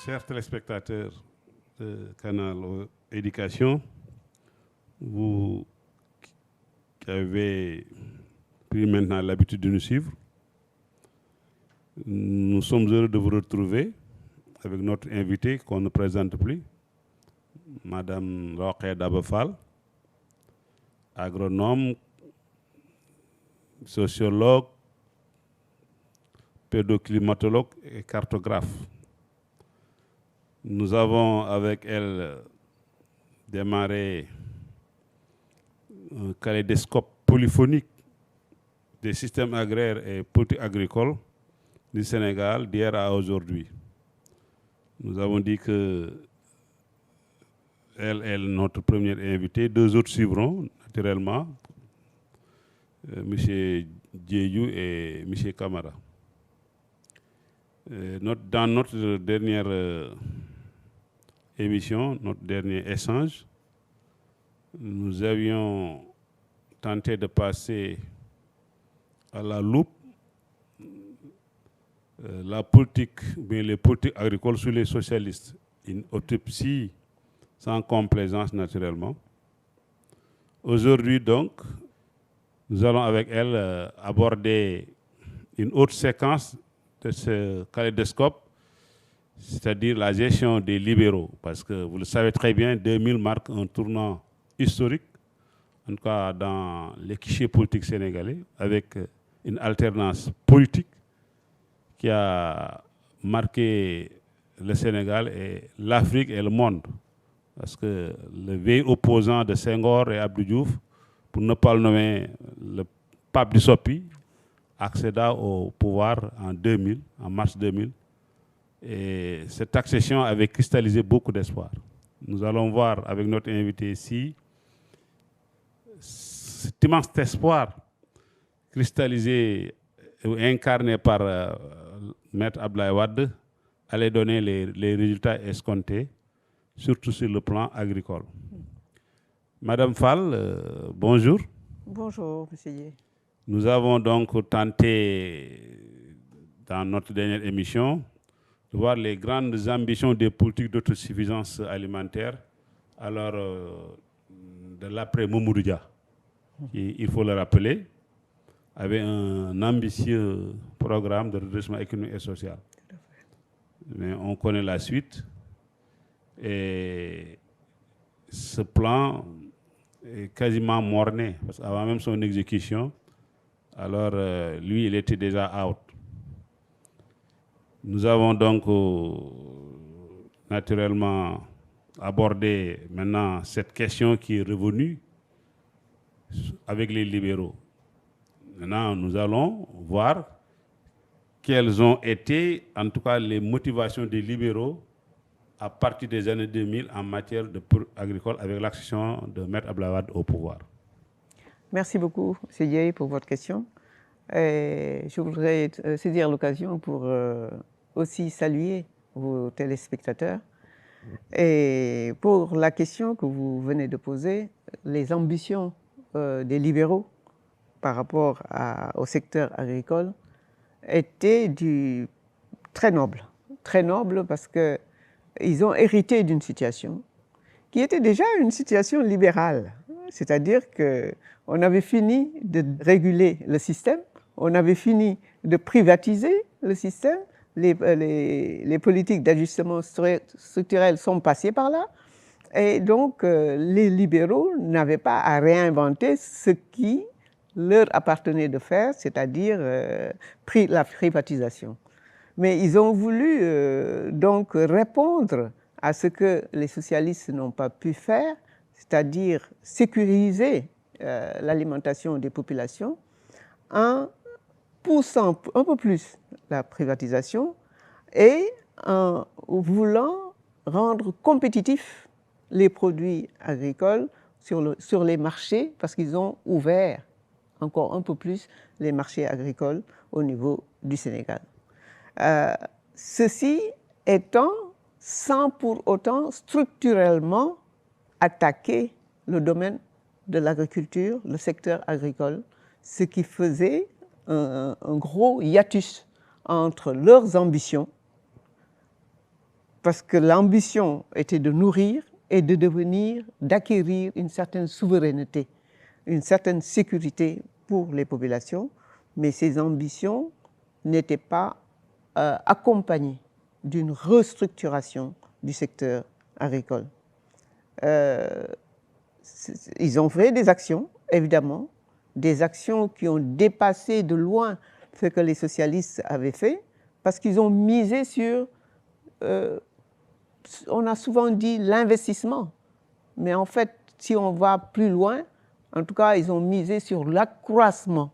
Chers téléspectateurs de Canal Éducation, vous qui avez pris maintenant l'habitude de nous suivre, nous sommes heureux de vous retrouver avec notre invité qu'on ne présente plus, Madame Rokhaya Daba Fall, agronome, sociologue, pédoclimatologue et cartographe. Nous avons avec elle démarré un kaléidoscope polyphonique des systèmes agraires et politiques agricoles du Sénégal d'hier à aujourd'hui. Nous avons dit que elle est notre première invitée, deux autres suivront naturellement, M. Diédhiou et M. Camara. Dans notre dernière émission, notre dernier échange, nous avions tenté de passer à la loupe la politique, bien les politiques agricoles sous les socialistes. Une autopsie sans complaisance naturellement. Aujourd'hui donc, nous allons avec elle aborder une autre séquence de ce kaléidoscope, c'est-à-dire la gestion des libéraux, parce que vous le savez très bien, 2000 marque un tournant historique, en tout cas dans l'échiquier politique sénégalais, avec une alternance politique qui a marqué le Sénégal et l'Afrique et le monde, parce que le vieil opposant de Senghor et Abdou Diouf, pour ne pas le nommer le pape du Sopi, accéda au pouvoir en 2000, en mars 2000. Et cette accession avait cristallisé beaucoup d'espoir. Nous allons voir avec notre invité ici cet immense espoir cristallisé ou incarné par Maître Abdoulaye Wade allait donner les résultats escomptés, surtout sur le plan agricole. Madame Fall, bonjour. Bonjour, monsieur Dié. Nous avons donc tenté, dans notre dernière émission, de voir les grandes ambitions des politiques d'autosuffisance alimentaire, alors de l'après-Mamadou Dia, qui, il faut le rappeler, avait un ambitieux programme de redressement économique et social. Mais on connaît la suite. Et ce plan est quasiment mort-né, parce qu'avant même son exécution, alors lui, il était déjà out. Nous avons donc naturellement abordé maintenant cette question qui est revenue avec les libéraux. Maintenant, nous allons voir quelles ont été, en tout cas, les motivations des libéraux à partir des années 2000 en matière agricole avec l'accession de Maître Abdoulaye Wade au pouvoir. Merci beaucoup, M. Dié, pour votre question. Et je voudrais saisir l'occasion pour aussi saluer vos téléspectateurs. Et pour la question que vous venez de poser, les ambitions des libéraux par rapport au secteur agricole étaient très nobles parce qu'ils ont hérité d'une situation qui était déjà une situation libérale. C'est-à-dire qu'on avait fini de réguler le système, on avait fini de privatiser le système, les politiques d'ajustement structurel sont passées par là, et donc les libéraux n'avaient pas à réinventer ce qui leur appartenait de faire, c'est-à-dire la privatisation. Mais ils ont voulu donc répondre à ce que les socialistes n'ont pas pu faire, c'est-à-dire sécuriser l'alimentation des populations en poussant un peu plus la privatisation et en voulant rendre compétitifs les produits agricoles sur les marchés, parce qu'ils ont ouvert encore un peu plus les marchés agricoles au niveau du Sénégal. Ceci étant sans pour autant structurellement attaquer le domaine de l'agriculture, le secteur agricole, ce qui faisait un gros hiatus entre leurs ambitions parce que l'ambition était de nourrir et d'acquérir une certaine souveraineté, une certaine sécurité pour les populations, mais ces ambitions n'étaient pas accompagnées d'une restructuration du secteur agricole. Ils ont fait des actions, évidemment, des actions qui ont dépassé de loin ce que les socialistes avaient fait, parce qu'ils ont misé sur, on a souvent dit l'investissement, mais en fait, si on va plus loin, en tout cas, ils ont misé sur l'accroissement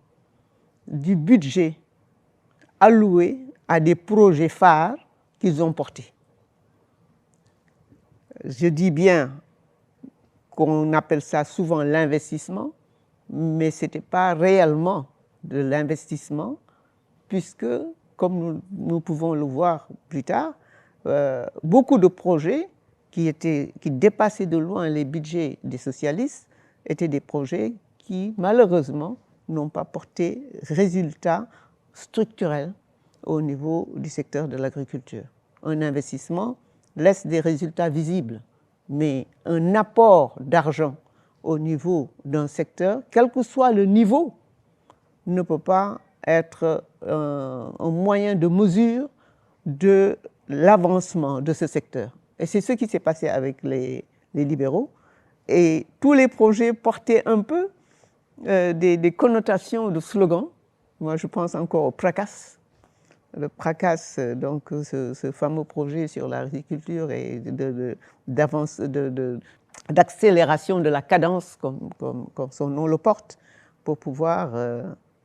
du budget alloué à des projets phares qu'ils ont portés. Je dis bien qu'on appelle ça souvent l'investissement, mais ce n'était pas réellement de l'investissement, puisque, comme nous pouvons le voir plus tard, beaucoup de projets qui dépassaient de loin les budgets des socialistes étaient des projets qui, malheureusement, n'ont pas porté résultat structurel au niveau du secteur de l'agriculture. Un investissement laisse des résultats visibles, mais un apport d'argent au niveau d'un secteur, quel que soit le niveau, ne peut pas être un moyen de mesure de l'avancement de ce secteur. Et c'est ce qui s'est passé avec les libéraux. Et tous les projets portaient un peu des connotations de slogans. Moi, je pense encore au PRACAS. Le PRACAS, donc ce fameux projet sur l'agriculture et d'accélération de la cadence, comme son nom le porte, pour pouvoir,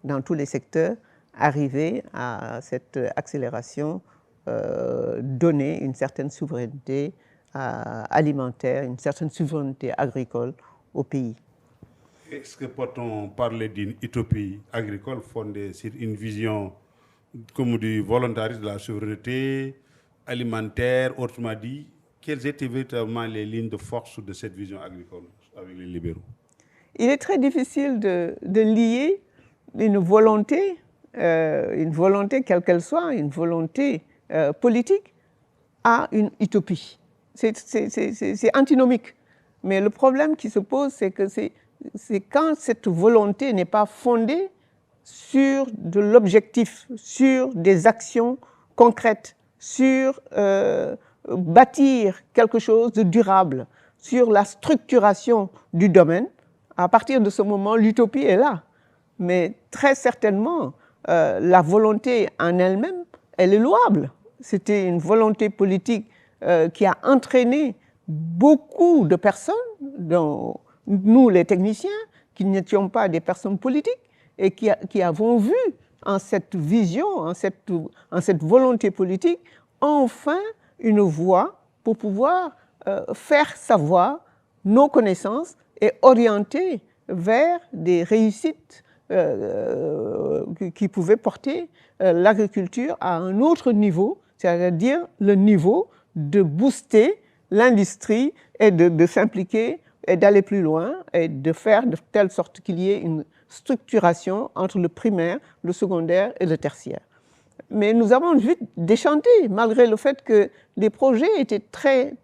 dans tous les secteurs, arriver à cette accélération, donner une certaine souveraineté alimentaire, une certaine souveraineté agricole au pays. Est-ce que peut-on parler d'une utopie agricole fondée sur une vision, comme du volontarisme, de la souveraineté alimentaire, autrement dit, quelles étaient véritablement les lignes de force de cette vision agricole avec les libéraux? Il est très difficile de lier une volonté quelle qu'elle soit, une volonté politique, à une utopie. C'est antinomique. Mais le problème qui se pose, c'est que c'est quand cette volonté n'est pas fondée sur de l'objectif, sur des actions concrètes, sur bâtir quelque chose de durable, sur la structuration du domaine. À partir de ce moment, l'utopie est là. Mais très certainement, la volonté en elle-même, elle est louable. C'était une volonté politique qui a entraîné beaucoup de personnes, dont nous les techniciens, qui n'étions pas des personnes politiques, et qui avons vu en cette vision, en cette volonté politique, enfin une voie pour pouvoir faire savoir nos connaissances et orienter vers des réussites qui pouvaient porter l'agriculture à un autre niveau, c'est-à-dire le niveau de booster l'industrie et de s'impliquer et d'aller plus loin et de faire de telle sorte qu'il y ait une structuration entre le primaire, le secondaire et le tertiaire. Mais nous avons vite déchanté, malgré le fait que les projets étaient très,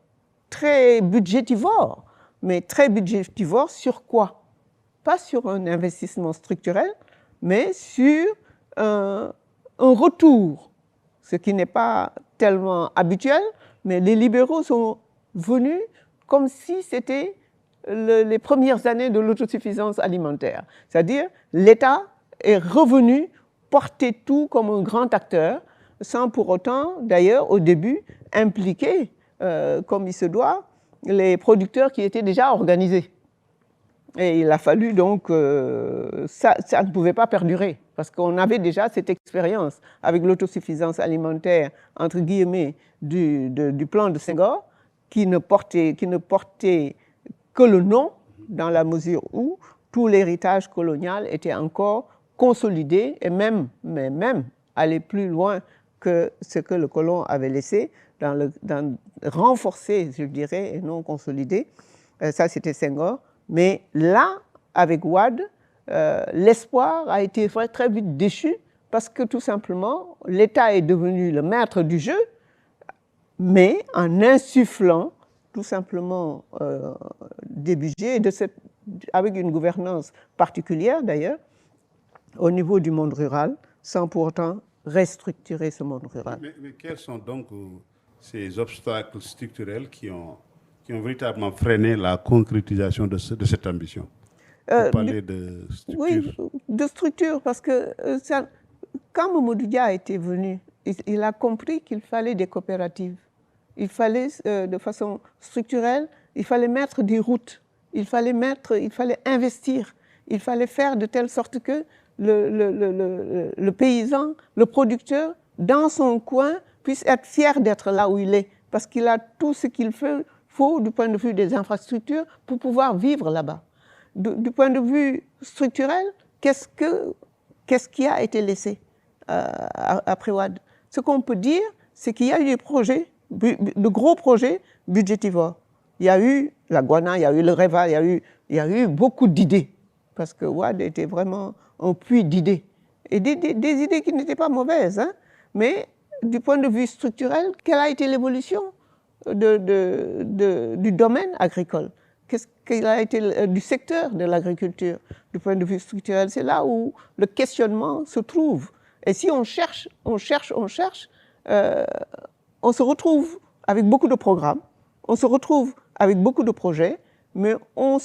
très budgétivores. Mais très budgétivores sur quoi? Pas sur un investissement structurel, mais sur un retour, ce qui n'est pas tellement habituel, mais les libéraux sont venus comme si c'était les premières années de l'autosuffisance alimentaire. C'est-à-dire, l'État est revenu porter tout comme un grand acteur, sans pour autant, d'ailleurs, au début, impliquer, comme il se doit, les producteurs qui étaient déjà organisés. Et il a fallu donc, ça ne pouvait pas perdurer, parce qu'on avait déjà cette expérience avec l'autosuffisance alimentaire, entre guillemets, du plan de Senghor, qui ne portait que le nom, dans la mesure où tout l'héritage colonial était encore consolidé, et même aller plus loin que ce que le colon avait laissé, dans renforcer, je dirais, et non consolidé. Ça, c'était Senghor. Mais là, avec Wade, l'espoir a été très vite déchu parce que tout simplement, l'État est devenu le maître du jeu mais en insufflant tout simplement des budgets, avec une gouvernance particulière d'ailleurs, au niveau du monde rural, sans pour autant restructurer ce monde rural. Mais quels sont donc ces obstacles structurels qui ont véritablement freiné la concrétisation de cette ambition? Vous parlez de structure. Oui, de structure, parce que quand Mamadou Dia était venu, il a compris qu'il fallait des coopératives. Il fallait, de façon structurelle, il fallait mettre des routes, il fallait investir, il fallait faire de telle sorte que le paysan, le producteur, dans son coin, puisse être fier d'être là où il est, parce qu'il a tout ce qu'il faut du point de vue des infrastructures pour pouvoir vivre là-bas. Du point de vue structurel, qu'est-ce qui a été laissé après Wade? Ce qu'on peut dire, c'est qu'il y a eu des projets, de gros projets budgétivores. Il y a eu la Guana, il y a eu le REVA, il y a eu beaucoup d'idées, parce que Wade était vraiment un puits d'idées. Et des idées qui n'étaient pas mauvaises, hein, mais du point de vue structurel, quelle a été l'évolution du domaine agricole? Qu'est-ce qu'il a été du secteur de l'agriculture? Du point de vue structurel, c'est là où le questionnement se trouve. Et si on cherche, on se retrouve avec beaucoup de programmes, on se retrouve avec beaucoup de projets, mais on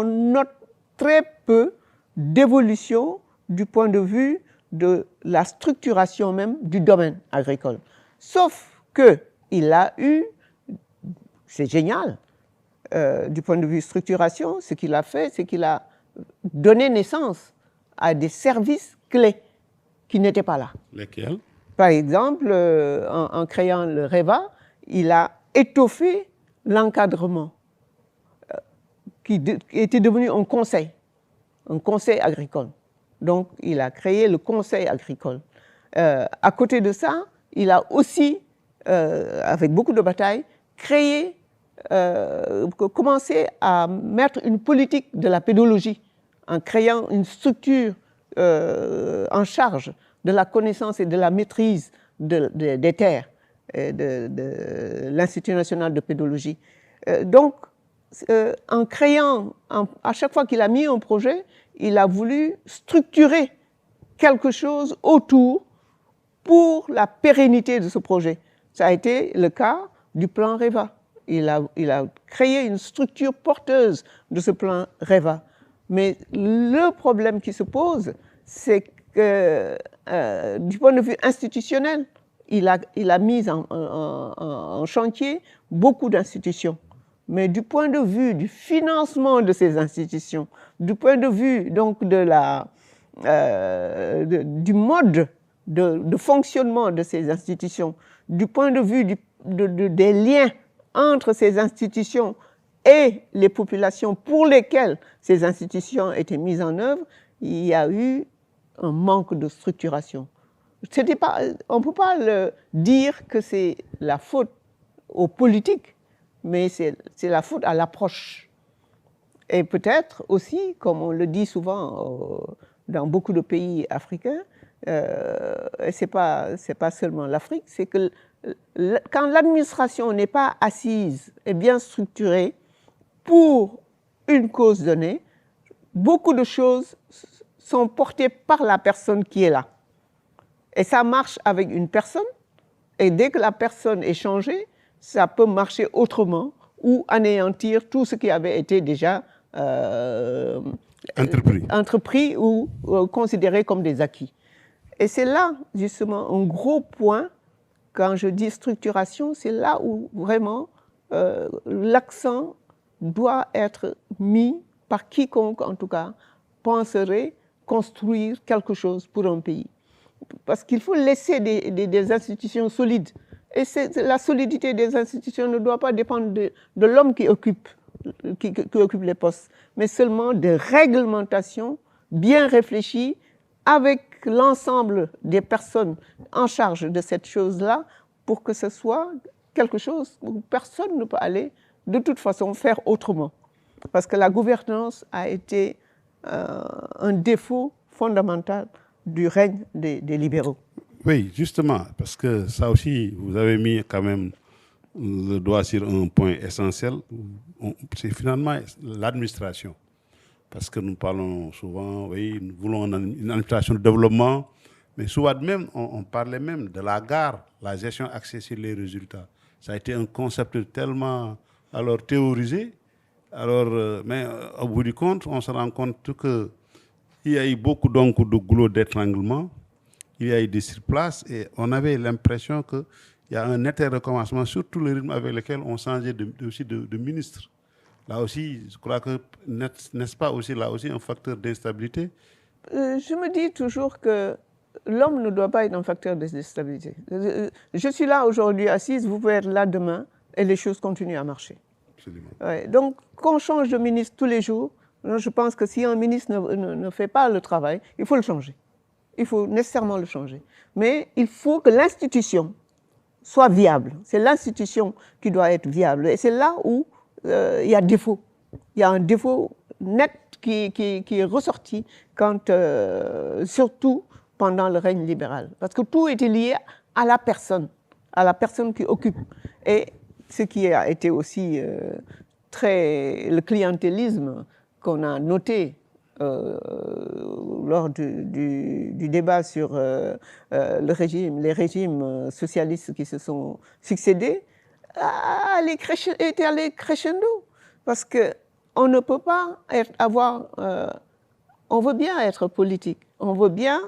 note très peu d'évolution du point de vue de la structuration même du domaine agricole. Sauf qu'il a eu, c'est génial, du point de vue structuration, ce qu'il a fait, c'est qu'il a donné naissance à des services clés qui n'étaient pas là. Lesquels? Par exemple, en créant le REVA, il a étoffé l'encadrement, qui était devenu un conseil agricole. Donc, il a créé le conseil agricole. À côté de ça, il a aussi, avec beaucoup de batailles, commencé à mettre une politique de la pédologie en créant une structure en charge de la connaissance et de la maîtrise des terres de l'Institut national de pédologie. Donc, en créant, à chaque fois qu'il a mis un projet, il a voulu structurer quelque chose autour pour la pérennité de ce projet. Ça a été le cas du plan REVA. Il a créé une structure porteuse de ce plan REVA. Mais le problème qui se pose, c'est que du point de vue institutionnel, il a mis en chantier beaucoup d'institutions. Mais du point de vue du financement de ces institutions, du point de vue donc du mode de fonctionnement de ces institutions, du point de vue des liens entre ces institutions et les populations pour lesquelles ces institutions étaient mises en œuvre, il y a eu un manque de structuration. On ne peut pas dire que c'est la faute aux politiques, mais c'est la faute à l'approche. Et peut-être aussi, comme on le dit souvent dans beaucoup de pays africains, et ce n'est pas seulement l'Afrique, c'est que quand l'administration n'est pas assise et bien structurée pour une cause donnée, beaucoup de choses sont portées par la personne qui est là. Et ça marche avec une personne, et dès que la personne est changée, ça peut marcher autrement ou anéantir tout ce qui avait été déjà entrepris ou considéré comme des acquis. Et c'est là, justement, un gros point, quand je dis structuration, c'est là où vraiment l'accent doit être mis par quiconque, en tout cas, penserait construire quelque chose pour un pays. Parce qu'il faut laisser des institutions solides. Et la solidité des institutions ne doit pas dépendre de l'homme qui occupe les postes, mais seulement de réglementations bien réfléchies avec l'ensemble des personnes en charge de cette chose-là pour que ce soit quelque chose où personne ne peut aller de toute façon faire autrement. Parce que la gouvernance a été un défaut fondamental du règne des libéraux. Oui, justement, parce que ça aussi, vous avez mis quand même le doigt sur un point essentiel. C'est finalement l'administration. Parce que nous parlons souvent, oui, nous voulons une administration de développement, mais souvent même, on parlait même de la gare, la gestion axée sur les résultats. Ça a été un concept tellement alors théorisé, mais au bout du compte, on se rend compte qu'il y a eu beaucoup donc, de goulot d'étranglement, il y a eu des surplaces, et on avait l'impression qu'il y a un net recommencement sur tout le rythme avec lequel on changeait aussi de ministre. Là aussi, je crois que n'est-ce pas aussi là aussi un facteur d'instabilité? Je me dis toujours que l'homme ne doit pas être un facteur d'instabilité. Je suis là aujourd'hui assise, vous pouvez être là demain et les choses continuent à marcher. Absolument. Ouais, donc, qu'on change de ministre tous les jours, je pense que si un ministre ne fait pas le travail, il faut le changer. Il faut nécessairement le changer. Mais il faut que l'institution soit viable. C'est l'institution qui doit être viable. Et c'est là où il y a défaut. Il y a un défaut net qui est ressorti quand, surtout pendant le règne libéral. Parce que tout était lié à la personne qui occupe. Et ce qui a été aussi le clientélisme qu'on a noté lors du débat sur les régimes socialistes qui se sont succédés, était allé crescendo. Parce qu'on ne peut pas on veut bien être politique, on veut bien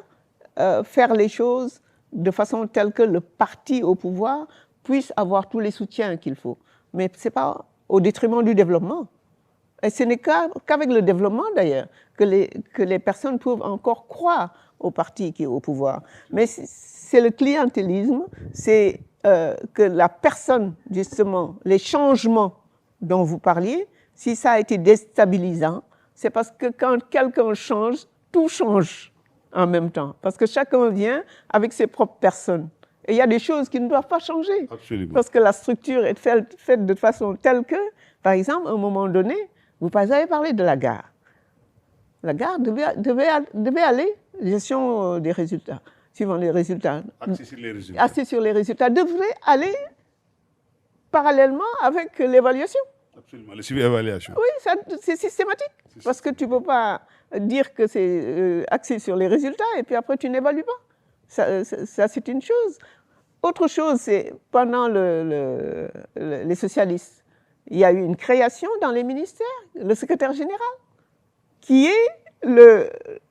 faire les choses de façon telle que le parti au pouvoir puisse avoir tous les soutiens qu'il faut. Mais ce n'est pas au détriment du développement. Et ce n'est qu'avec le développement, d'ailleurs, que les personnes peuvent encore croire au parti qui est au pouvoir. Mais c'est le clientélisme, c'est que la personne, justement, les changements dont vous parliez, si ça a été déstabilisant, c'est parce que quand quelqu'un change, tout change en même temps. Parce que chacun vient avec ses propres personnes. Et il y a des choses qui ne doivent pas changer. Absolument. Parce que la structure est faite de façon telle que, par exemple, à un moment donné, vous avez parlé de la gare. La gare devait aller, gestion des résultats, suivant les résultats. Axé sur les résultats. Axé sur les résultats, devrait aller parallèlement avec l'évaluation. Absolument, le suivi-évaluation. Oui, c'est systématique. Parce que tu ne peux pas dire que c'est axé sur les résultats et puis après tu n'évalues pas. Ça c'est une chose. Autre chose, c'est pendant les socialistes, il y a eu une création dans les ministères, le secrétaire général, qui est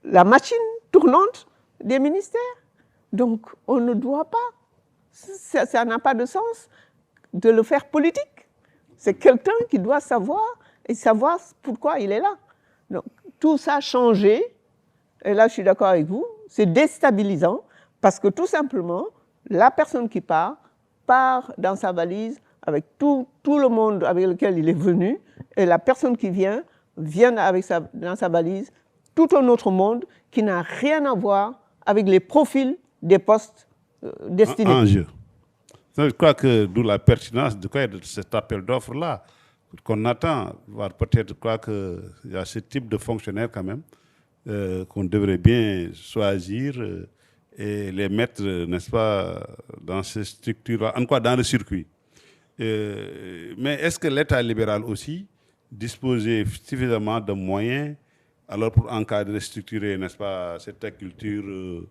la machine tournante des ministères. Donc, on ne doit pas, ça n'a pas de sens de le faire politique. C'est quelqu'un qui doit savoir pourquoi il est là. Donc, tout ça a changé, et là je suis d'accord avec vous, c'est déstabilisant, parce que tout simplement, la personne qui part dans sa valise avec tout le monde avec lequel il est venu, et la personne qui vient dans sa valise tout un autre monde qui n'a rien à voir avec les profils des postes destinés. En jeu. Je crois que d'où la pertinence de cet appel d'offres-là qu'on attend. Peut-être qu'il y a ce type de fonctionnaires quand même qu'on devrait bien choisir et les mettre, n'est-ce pas, dans ces structures-là, en quoi dans le circuit. Mais est-ce que l'État libéral aussi disposait suffisamment de moyens alors pour encadrer, structurer, n'est-ce pas, cette culture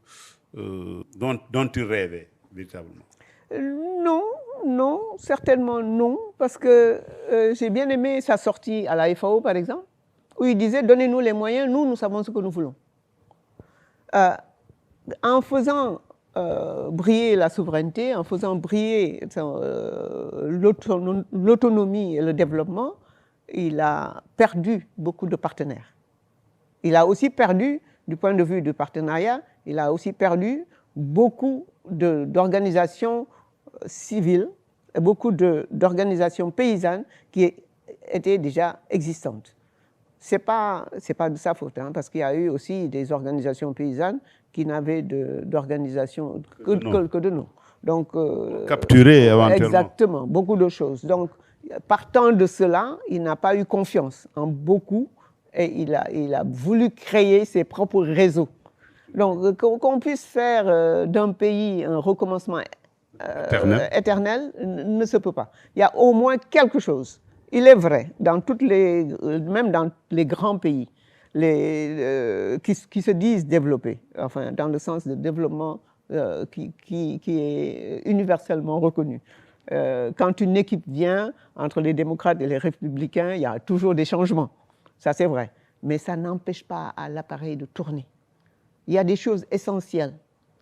dont il rêvait véritablement? Non, certainement non, parce que j'ai bien aimé sa sortie à la FAO, par exemple, où il disait « Donnez-nous les moyens, nous savons ce que nous voulons ». En faisant briller la souveraineté, en faisant briller l'autonomie et le développement, il a perdu beaucoup de partenaires. Il a aussi perdu, du point de vue du partenariat, il a aussi perdu beaucoup d'organisations civiles et beaucoup d'organisations paysannes qui étaient déjà existantes. Ce n'est pas de sa faute, hein, parce qu'il y a eu aussi des organisations paysannes qui n'avaient d'organisation que de nous. Donc, capturer éventuellement. Exactement, beaucoup de choses. Donc, partant de cela, il n'a pas eu confiance en beaucoup et il a voulu créer ses propres réseaux. Donc, qu'on puisse faire d'un pays un recommencement éternel ne se peut pas. Il y a au moins quelque chose. Il est vrai, même dans les grands pays qui se disent développés, enfin, dans le sens de développement qui est universellement reconnu. Quand une équipe vient, entre les démocrates et les républicains, il y a toujours des changements. Ça, c'est vrai. Mais ça n'empêche pas à l'appareil de tourner. Il y a des choses essentielles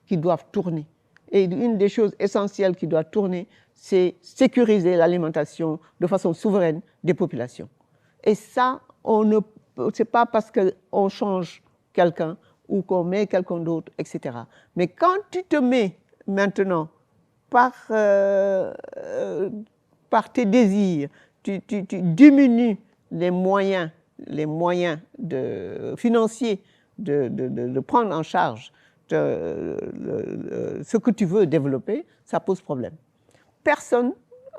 qui doivent tourner. Et une des choses essentielles qui doit tourner, c'est sécuriser l'alimentation de façon souveraine des populations. Et ça, c'est pas parce qu'on change quelqu'un ou qu'on met quelqu'un d'autre, etc. Mais quand tu te mets maintenant par tes désirs, tu diminues les moyens financiers de prendre en charge ce que tu veux développer, ça pose problème. Personne,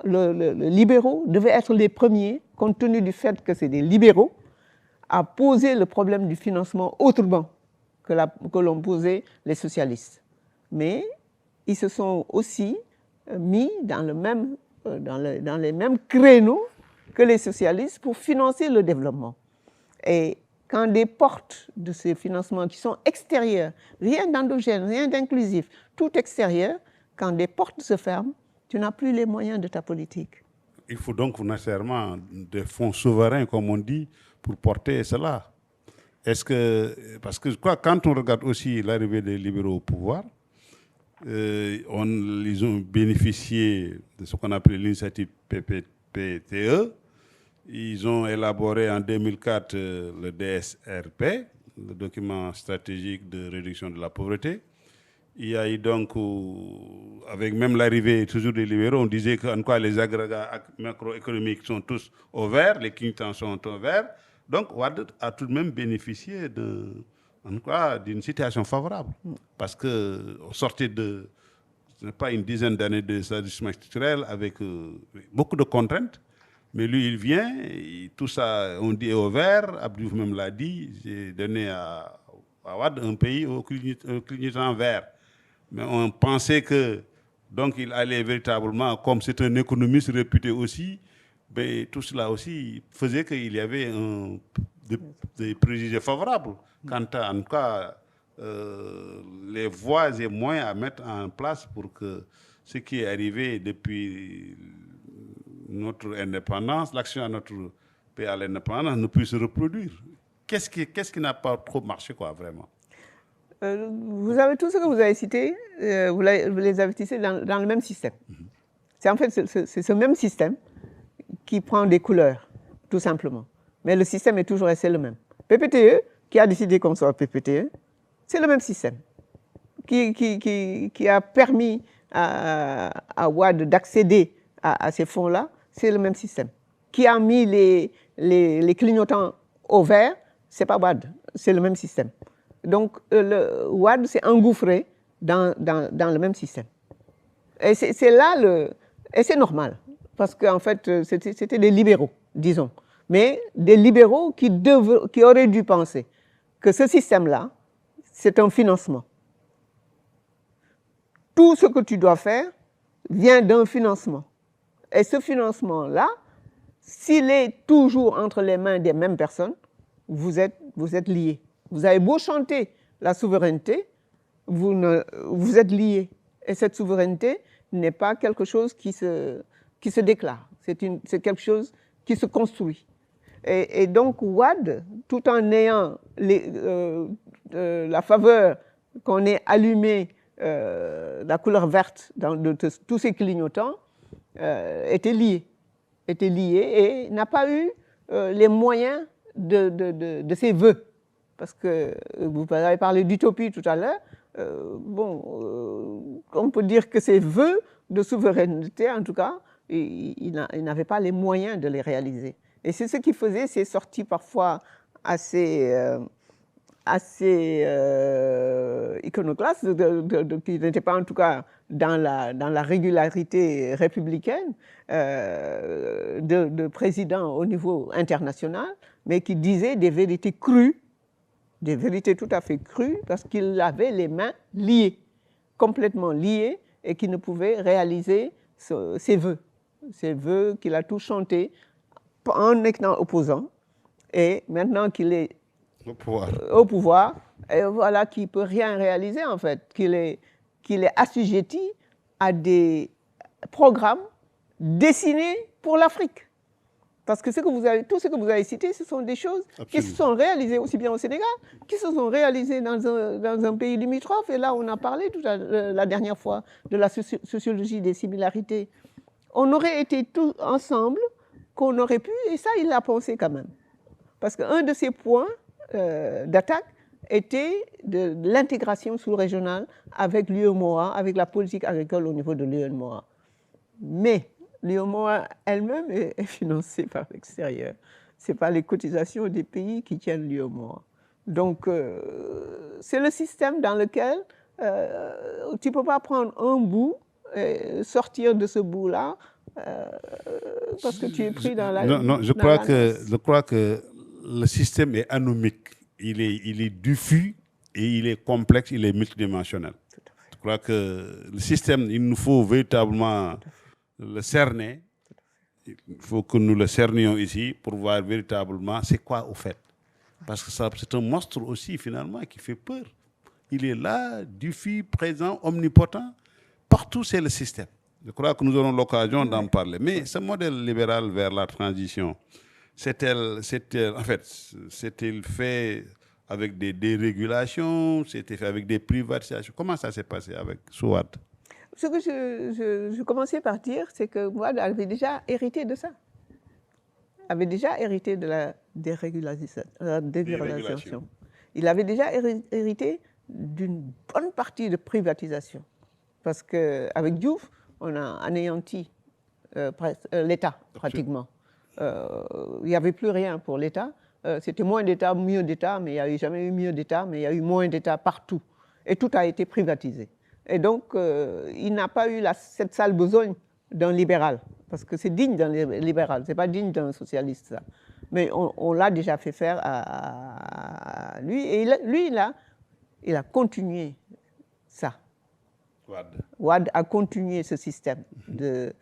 les libéraux devaient être les premiers, compte tenu du fait que c'est des libéraux, à poser le problème du financement autrement que l'ont posé les socialistes. Mais ils se sont aussi mis dans les mêmes créneaux que les socialistes pour financer le développement. Et quand des portes de ces financements qui sont extérieurs, rien d'endogène, rien d'inclusif, tout extérieur, quand des portes se ferment, tu n'as plus les moyens de ta politique. Il faut donc nécessairement des fonds souverains, comme on dit, pour porter cela. Parce que quand on regarde aussi l'arrivée des libéraux au pouvoir, ils ont bénéficié de ce qu'on appelle l'initiative PPTE. Ils ont élaboré en 2004 le DSRP, le document stratégique de réduction de la pauvreté. Il y a eu donc, avec même l'arrivée toujours des libéraux, on disait qu'en quoi les agrégats macroéconomiques sont tous au vert, les clignotants sont au vert. Donc, Wade a tout de même bénéficié d'une situation favorable. Parce qu'on sortait de, ce n'est pas une dizaine d'années de stabilisation structurel avec beaucoup de contraintes. Mais lui, il vient, tout ça, on dit au vert, Abdou même l'a dit, j'ai donné à Wade un pays au clignotant vert. Mais on pensait que, donc, il allait véritablement, comme c'est un économiste réputé aussi, ben, tout cela aussi faisait qu'il y avait des préjugés favorables quant à, en tout cas, les voies et moyens à mettre en place pour que ce qui est arrivé depuis notre indépendance, l'action à notre pays à l'indépendance ne puisse se reproduire. Qu'est-ce qui n'a pas trop marché, quoi, vraiment? Vous avez tout ce que vous avez cité, vous les avez cités dans le même système. C'est en fait c'est ce même système qui prend des couleurs, tout simplement. Mais le système est toujours resté le même. PPTE, qui a décidé qu'on soit PPTE, c'est le même système qui a permis à Wade d'accéder à ces fonds-là, c'est le même système. Qui a mis les clignotants au vert, c'est pas Wade, c'est le même système. Donc, Wade s'est engouffré dans le même système. Et c'est là et c'est normal, parce qu'en fait, c'était des libéraux, disons. Mais des libéraux qui auraient dû penser que ce système-là, c'est un financement. Tout ce que tu dois faire vient d'un financement. Et ce financement-là, s'il est toujours entre les mains des mêmes personnes, vous êtes liés. Vous avez beau chanter la souveraineté, vous êtes liés. Et cette souveraineté n'est pas quelque chose qui se déclare. C'est quelque chose qui se construit. Et donc, Wade, tout en ayant la faveur qu'on ait allumé la couleur verte de tous ces clignotants, était lié et n'a pas eu les moyens de ses vœux. Parce que vous avez parlé d'utopie tout à l'heure. On peut dire que ses vœux de souveraineté, en tout cas, il n'avait pas les moyens de les réaliser. Et c'est ce qui faisait ces sorties parfois assez iconoclastes, qui n'étaient pas en tout cas dans la régularité républicaine de présidents au niveau international, mais qui disaient des vérités crues des vérités tout à fait crues, parce qu'il avait les mains liées, complètement liées, et qu'il ne pouvait réaliser ses vœux qu'il a tous chantés en étant opposant. Et maintenant qu'il est au pouvoir, et voilà qu'il ne peut rien réaliser en fait, qu'il est assujetti à des programmes dessinés pour l'Afrique. Parce que tout ce que vous avez cité, ce sont des choses qui se sont réalisées aussi bien au Sénégal, qui se sont réalisées dans un pays limitrophe. Et là, on a parlé la dernière fois de la sociologie des similarités. On aurait été tous ensemble, qu'on aurait pu, et ça, il l'a pensé quand même. Parce qu'un de ses points d'attaque était de l'intégration sous-régionale avec l'UEMOA, avec la politique agricole au niveau de l'UEMOA. Mais l'UEMOA elle-même est financée par l'extérieur. Ce n'est pas les cotisations des pays qui tiennent l'UEMOA. Donc, c'est le système dans lequel tu ne peux pas prendre un bout et sortir de ce bout-là parce que tu es pris dans la... Non, je crois que le système est anomique. Il est diffus et il est complexe, il est multidimensionnel. Je crois que le système, il nous faut véritablement le cerner. Il faut que nous le cernions ici pour voir véritablement c'est quoi au fait. Parce que c'est un monstre aussi finalement qui fait peur. Il est là, diffus, présent, omnipotent. Partout c'est le système. Je crois que nous aurons l'occasion d'en parler. Mais ce modèle libéral vers la transition, c'était fait avec des dérégulations, c'était fait avec des privatisations. Comment ça s'est passé avec Souad? Ce que je commençais par dire, c'est que Wade avait déjà hérité de ça. Avait déjà hérité de la dérégulation. Il avait déjà hérité d'une bonne partie de privatisation. Parce qu'avec Diouf, on a anéanti l'État, pratiquement. Il n'y avait plus rien pour l'État. C'était moins d'État, mieux d'État, mais il n'y a jamais eu mieux d'État, mais il y a eu moins d'État partout. Et tout a été privatisé. Et donc, il n'a pas eu cette sale besogne d'un libéral, parce que c'est digne d'un libéral, ce n'est pas digne d'un socialiste, ça. Mais on l'a déjà fait faire à lui, et il a continué ça. Wade a continué ce système de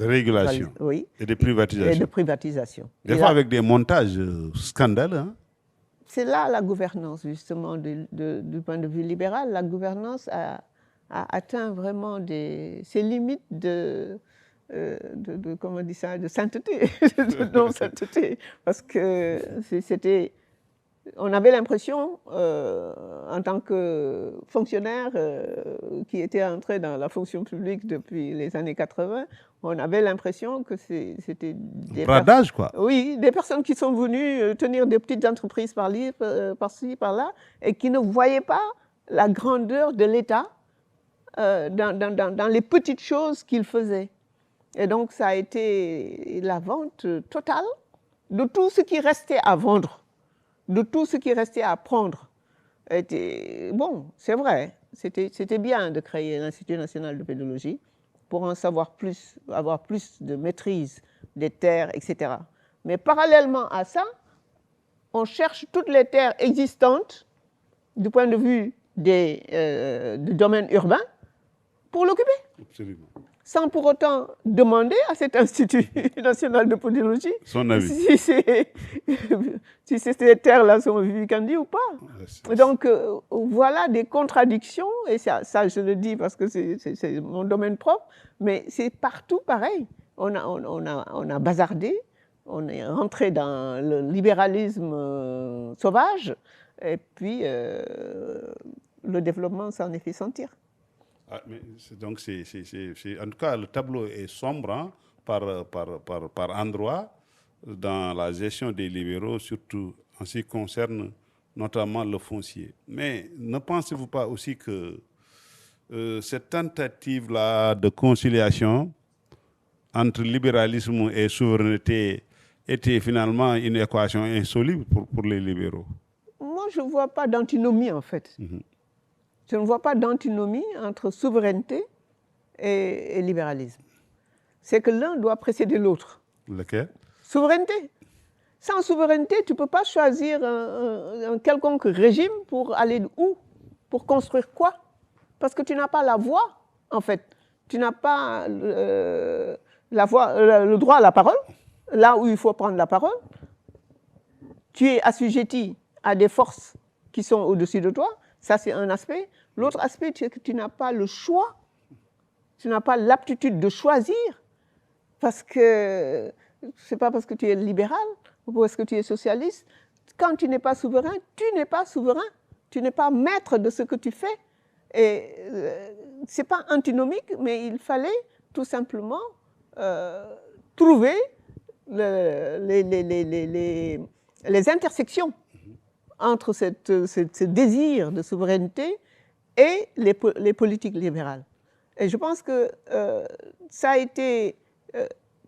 régulation, oui, et de privatisation. Et de privatisation. Des fois avec des montages scandaleux. Hein? C'est là la gouvernance, justement, du point de vue libéral. La gouvernance a atteint vraiment ses limites comment on dit ça, de sainteté, de non-sainteté. Parce que on avait l'impression, en tant que fonctionnaire qui était entré dans la fonction publique depuis les années 80, on avait l'impression que c'était des bradage, quoi. Oui, des personnes qui sont venues tenir des petites entreprises par-ci, par-là, et qui ne voyaient pas la grandeur de l'État dans les petites choses qu'il faisait. Et donc, ça a été la vente totale de tout ce qui restait à vendre, de tout ce qui restait à prendre. Bon, c'est vrai, c'était bien de créer l'Institut national de pédologie pour en savoir plus, avoir plus de maîtrise des terres, etc. Mais parallèlement à ça, on cherche toutes les terres existantes du point de vue du domaine urbain pour l'occuper. Absolument. Sans pour autant demander à cet Institut national de pédologie son avis. Si ces terres-là sont vivendi ou pas. Donc voilà des contradictions, et ça je le dis parce que c'est mon domaine propre, mais c'est partout pareil. On a bazardé, on est rentré dans le libéralisme sauvage, et puis le développement s'en est fait sentir. Donc, en tout cas, le tableau est sombre hein, par endroits dans la gestion des libéraux, surtout en ce qui concerne notamment le foncier. Mais ne pensez-vous pas aussi que cette tentative-là de conciliation entre libéralisme et souveraineté était finalement une équation insoluble pour les libéraux? Moi, je ne vois pas d'antinomie, en fait. Je ne vois pas d'antinomie entre souveraineté et libéralisme. C'est que l'un doit précéder l'autre. Lequel? Souveraineté. Sans souveraineté, tu ne peux pas choisir un quelconque régime pour aller où? Pour construire quoi? Parce que tu n'as pas la voix, en fait. Tu n'as pas le droit à la parole, là où il faut prendre la parole. Tu es assujetti à des forces qui sont au-dessus de toi. Ça, c'est un aspect. L'autre aspect, c'est que tu n'as pas le choix. Tu n'as pas l'aptitude de choisir. Parce que ce n'est pas parce que tu es libéral ou parce que tu es socialiste. Quand tu n'es pas souverain, tu n'es pas souverain. Tu n'es pas maître de ce que tu fais. Et ce n'est pas antinomique, mais il fallait tout simplement trouver les intersections entre ce désir de souveraineté et les politiques libérales. Et je pense que ça a été...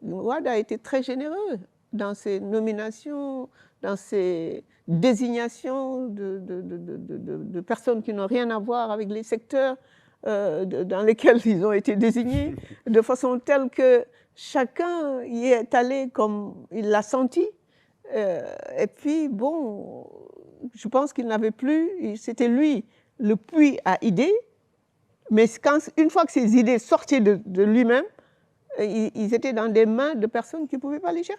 Wade a été très généreux dans ses nominations, dans ses désignations de personnes qui n'ont rien à voir avec les secteurs dans lesquels ils ont été désignés, de façon telle que chacun y est allé comme il l'a senti. Et puis, bon, je pense qu'il n'avait plus, c'était lui le puits à idées, mais une fois que ces idées sortaient de lui-même, ils étaient dans des mains de personnes qui ne pouvaient pas les gérer,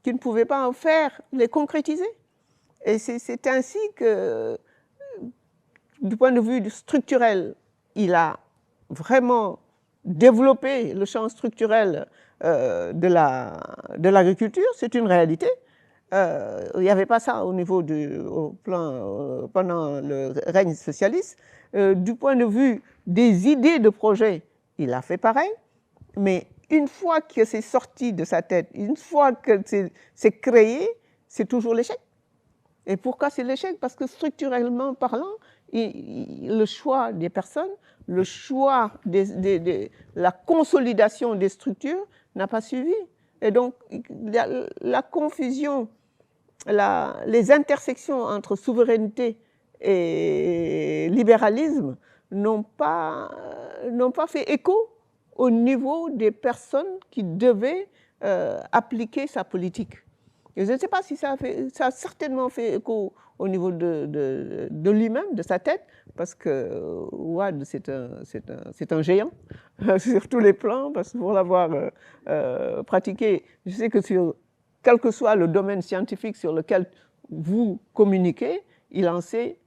qui ne pouvaient pas en faire, les concrétiser. Et c'est ainsi que, du point de vue structurel, il a vraiment développé le champ structurel de l'agriculture. C'est une réalité. Il n'y avait pas ça au niveau pendant le règne socialiste. Du point de vue des idées de projet, il a fait pareil. Mais une fois que c'est sorti de sa tête, une fois que c'est créé, c'est toujours l'échec. Et pourquoi c'est l'échec? Parce que structurellement parlant, le choix des personnes, le choix la consolidation des structures n'a pas suivi. Et donc, la confusion, les intersections entre souveraineté et libéralisme n'ont pas fait écho au niveau des personnes qui devaient appliquer sa politique. Et je ne sais pas si ça a certainement fait écho au niveau de lui-même, de sa tête, parce que Wade, c'est un géant sur tous les plans, parce que pour l'avoir pratiqué, je sais que quel que soit le domaine scientifique sur lequel vous communiquez, il en sait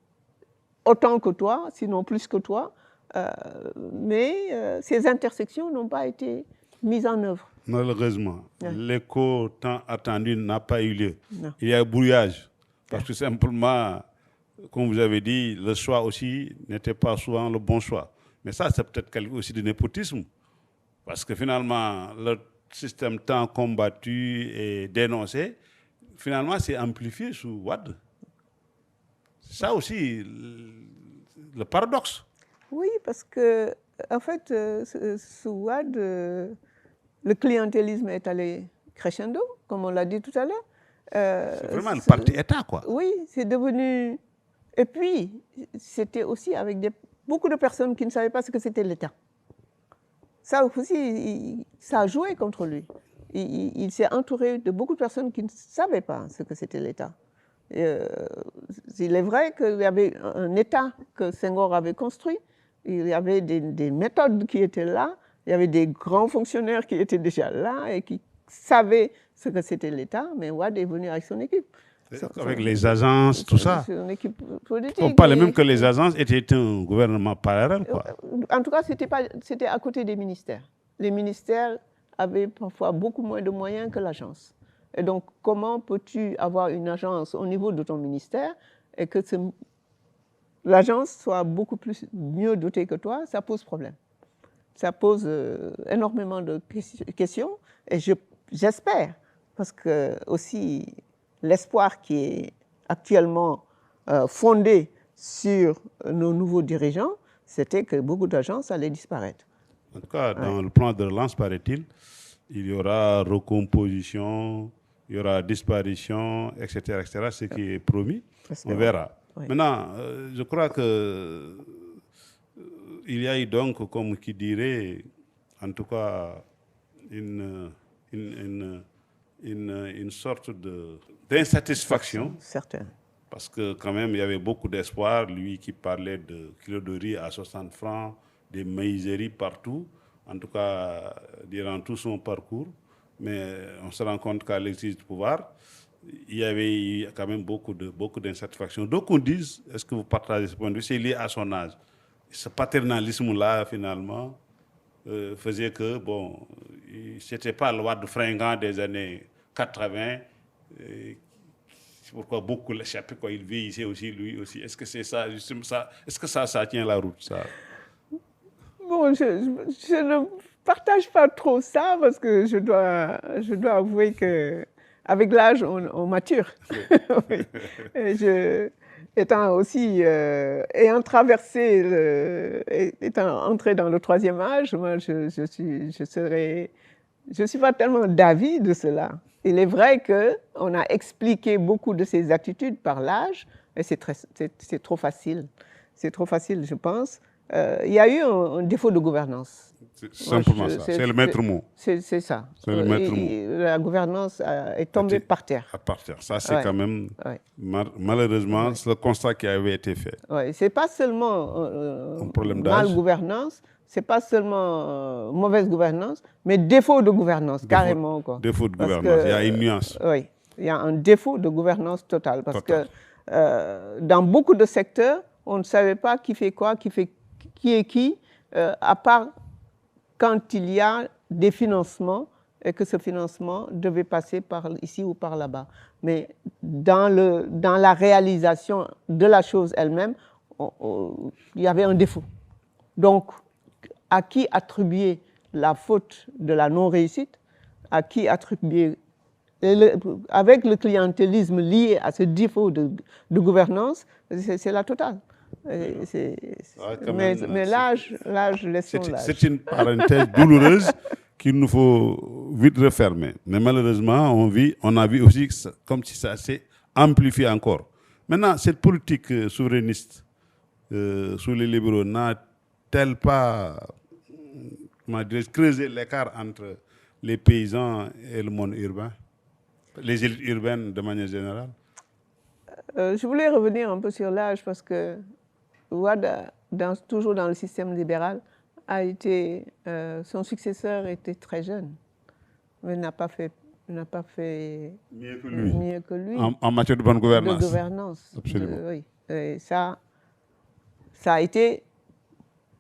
autant que toi, sinon plus que toi, mais ces intersections n'ont pas été mises en œuvre. Malheureusement, l'écho tant attendu n'a pas eu lieu. Non. Il y a un brouillage, parce que simplement, comme vous avez dit, le choix aussi n'était pas souvent le bon choix. Mais ça, c'est peut-être aussi du népotisme, parce que finalement, le système tant combattu et dénoncé, finalement, c'est amplifié sous Wade. Ça aussi, le paradoxe. Oui, parce que, en fait, sous Wade, le clientélisme est allé crescendo, comme on l'a dit tout à l'heure. C'est vraiment le parti-État, quoi. Oui, c'est devenu... Et puis, c'était aussi avec beaucoup de personnes qui ne savaient pas ce que c'était l'État. Ça aussi, ça a joué contre lui. Il s'est entouré de beaucoup de personnes qui ne savaient pas ce que c'était l'État. Il est vrai qu'il y avait un État que Senghor avait construit, il y avait des méthodes qui étaient là, il y avait des grands fonctionnaires qui étaient déjà là et qui savaient ce que c'était l'État, mais Wade est venu avec son équipe. Avec les agences, tout ça. Son équipe politique. On parlait même que les agences étaient un gouvernement parallèle, quoi. En tout cas, c'était à côté des ministères. Les ministères avaient parfois beaucoup moins de moyens que l'agence. Et donc, comment peux-tu avoir une agence au niveau de ton ministère et que l'agence soit beaucoup mieux dotée que toi? Ça pose problème. Ça pose énormément de questions. Et j'espère, parce que aussi l'espoir qui est actuellement fondé sur nos nouveaux dirigeants, c'était que beaucoup d'agences allaient disparaître. En tout cas, dans le plan de relance, paraît-il, il y aura recomposition, il y aura disparition, etc., ce qui est promis. On verra. Oui. Maintenant, je crois que il y a eu donc, comme qui dirait, en tout cas, une une sorte d'insatisfaction. Certaine. Parce que quand même, il y avait beaucoup d'espoir. Lui qui parlait de kilo de riz à 60 francs, des maïseries partout, en tout cas durant tout son parcours. Mais on se rend compte qu'à l'exercice du pouvoir, il y avait quand même beaucoup d'insatisfaction. Donc on dit, est-ce que vous partagez ce point de vue, c'est lié à son âge. Ce paternalisme-là, finalement, faisait que, bon, ce n'était pas le Wade fringant des années 80, c'est pourquoi beaucoup l'échappaient, quoi. Il vieillissait aussi, lui aussi. Est-ce que c'est ça, justement, ça, est-ce que ça tient la route, ça? Bon, je ne partage pas trop ça parce que je dois avouer qu'avec l'âge, on mature. Oui. Étant aussi, ayant traversé, étant entré dans le 3e âge, moi, je suis pas tellement d'avis de cela. Il est vrai qu'on a expliqué beaucoup de ces attitudes par l'âge, et c'est trop facile. C'est trop facile, je pense. Il y a eu un défaut de gouvernance. C'est simplement ça. C'est le maître mot. C'est ça. C'est le maître mot. La gouvernance est tombée par terre. Par terre. Ça, c'est quand même, malheureusement, le constat qui avait été fait. Oui, ce n'est pas seulement un problème d'âge. Mal gouvernance, ce n'est pas seulement mauvaise gouvernance, mais défaut de gouvernance, carrément. Quoi. Défaut de gouvernance, il y a une nuance. Oui, il y a un défaut de gouvernance totale. Parce que dans beaucoup de secteurs, on ne savait pas qui fait quoi, qui est qui, à part quand il y a des financements et que ce financement devait passer par ici ou par là-bas. Mais dans la réalisation de la chose elle-même, il y avait un défaut. Donc, à qui attribuer la faute de la non-réussite? À qui attribuer... avec le clientélisme lié à ce défaut de gouvernance, c'est la totale. Mais l'âge, laissons l'âge. C'est une parenthèse douloureuse qu'il nous faut vite refermer. Mais malheureusement, on a vu aussi comme si ça s'est amplifié encore. Maintenant, cette politique souverainiste sous les libéraux n'a-t-elle pas creusé l'écart entre les paysans et le monde urbain, les élites urbaines de manière générale? Je voulais revenir un peu sur l'âge parce que Wade, toujours dans le système libéral, son successeur était très jeune, mais n'a pas fait mieux que lui. En matière de bonne gouvernance. De gouvernance. Absolument. Oui. Et ça a été,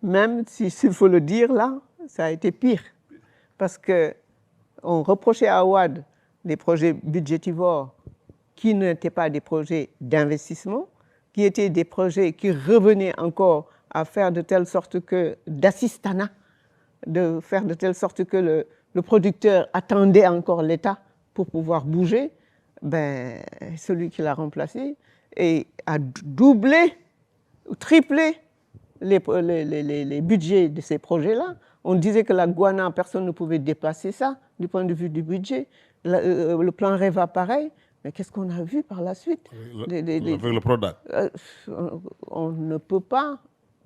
même s'il faut le dire là, ça a été pire. Parce qu'on reprochait à Wade des projets budgétivores qui n'étaient pas des projets d'investissement, qui étaient des projets qui revenaient encore à faire de telle sorte que d'assistanat, de faire de telle sorte que le producteur attendait encore l'État pour pouvoir bouger. Ben, celui qui l'a remplacé a doublé, triplé les budgets de ces projets-là. On disait que la Guana, personne ne pouvait dépasser ça du point de vue du budget. Le plan REVA, pareil. Mais qu'est-ce qu'on a vu par la suite? Avec le PRODAC. On ne peut pas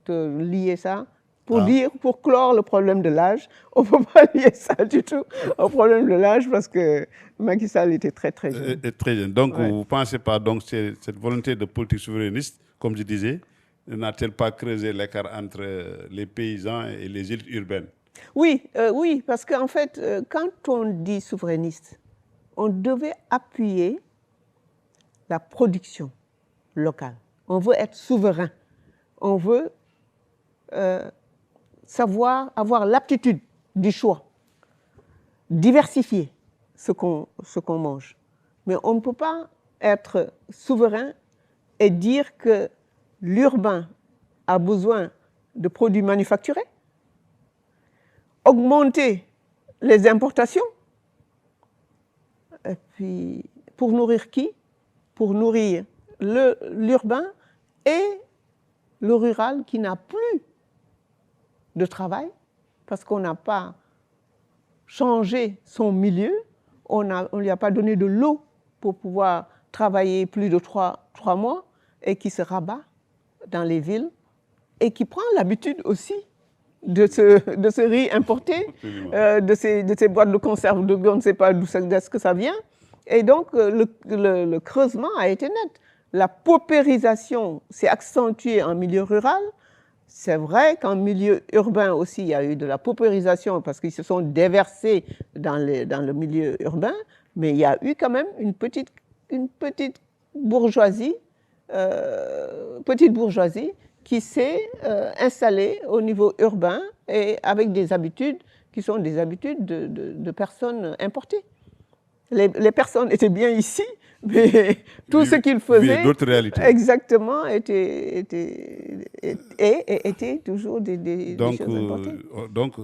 lier ça. Pour clore le problème de l'âge, on ne peut pas lier ça du tout au problème de l'âge parce que Macky Sall était très très jeune. Très jeune. Donc vous ne pensez pas donc cette volonté de politique souverainiste, comme je disais, n'a-t-elle pas creusé l'écart entre les paysans et les élites urbaines? Oui, parce qu'en fait, quand on dit souverainiste, on devait appuyer la production locale. On veut être souverain. On veut avoir l'aptitude du choix, diversifier ce qu'on mange. Mais on ne peut pas être souverain et dire que l'urbain a besoin de produits manufacturés, augmenter les importations, et puis pour nourrir qui? Pour nourrir l'urbain et le rural qui n'a plus de travail parce qu'on n'a pas changé son milieu, on ne lui a pas donné de l'eau pour pouvoir travailler plus de 3 mois et qui se rabat dans les villes et qui prend l'habitude aussi de ce riz importé, de ces boîtes de conserve, on ne sait pas d'où est-ce que ça vient. Et donc, le creusement a été net. La paupérisation s'est accentuée en milieu rural. C'est vrai qu'en milieu urbain aussi, il y a eu de la paupérisation parce qu'ils se sont déversés dans le milieu urbain, mais il y a eu quand même une petite bourgeoisie, qui s'est installée au niveau urbain et avec des habitudes qui sont des habitudes de personnes importées. Les personnes étaient bien ici, mais tout ce qu'ils faisaient, exactement, était toujours des choses importées. Donc,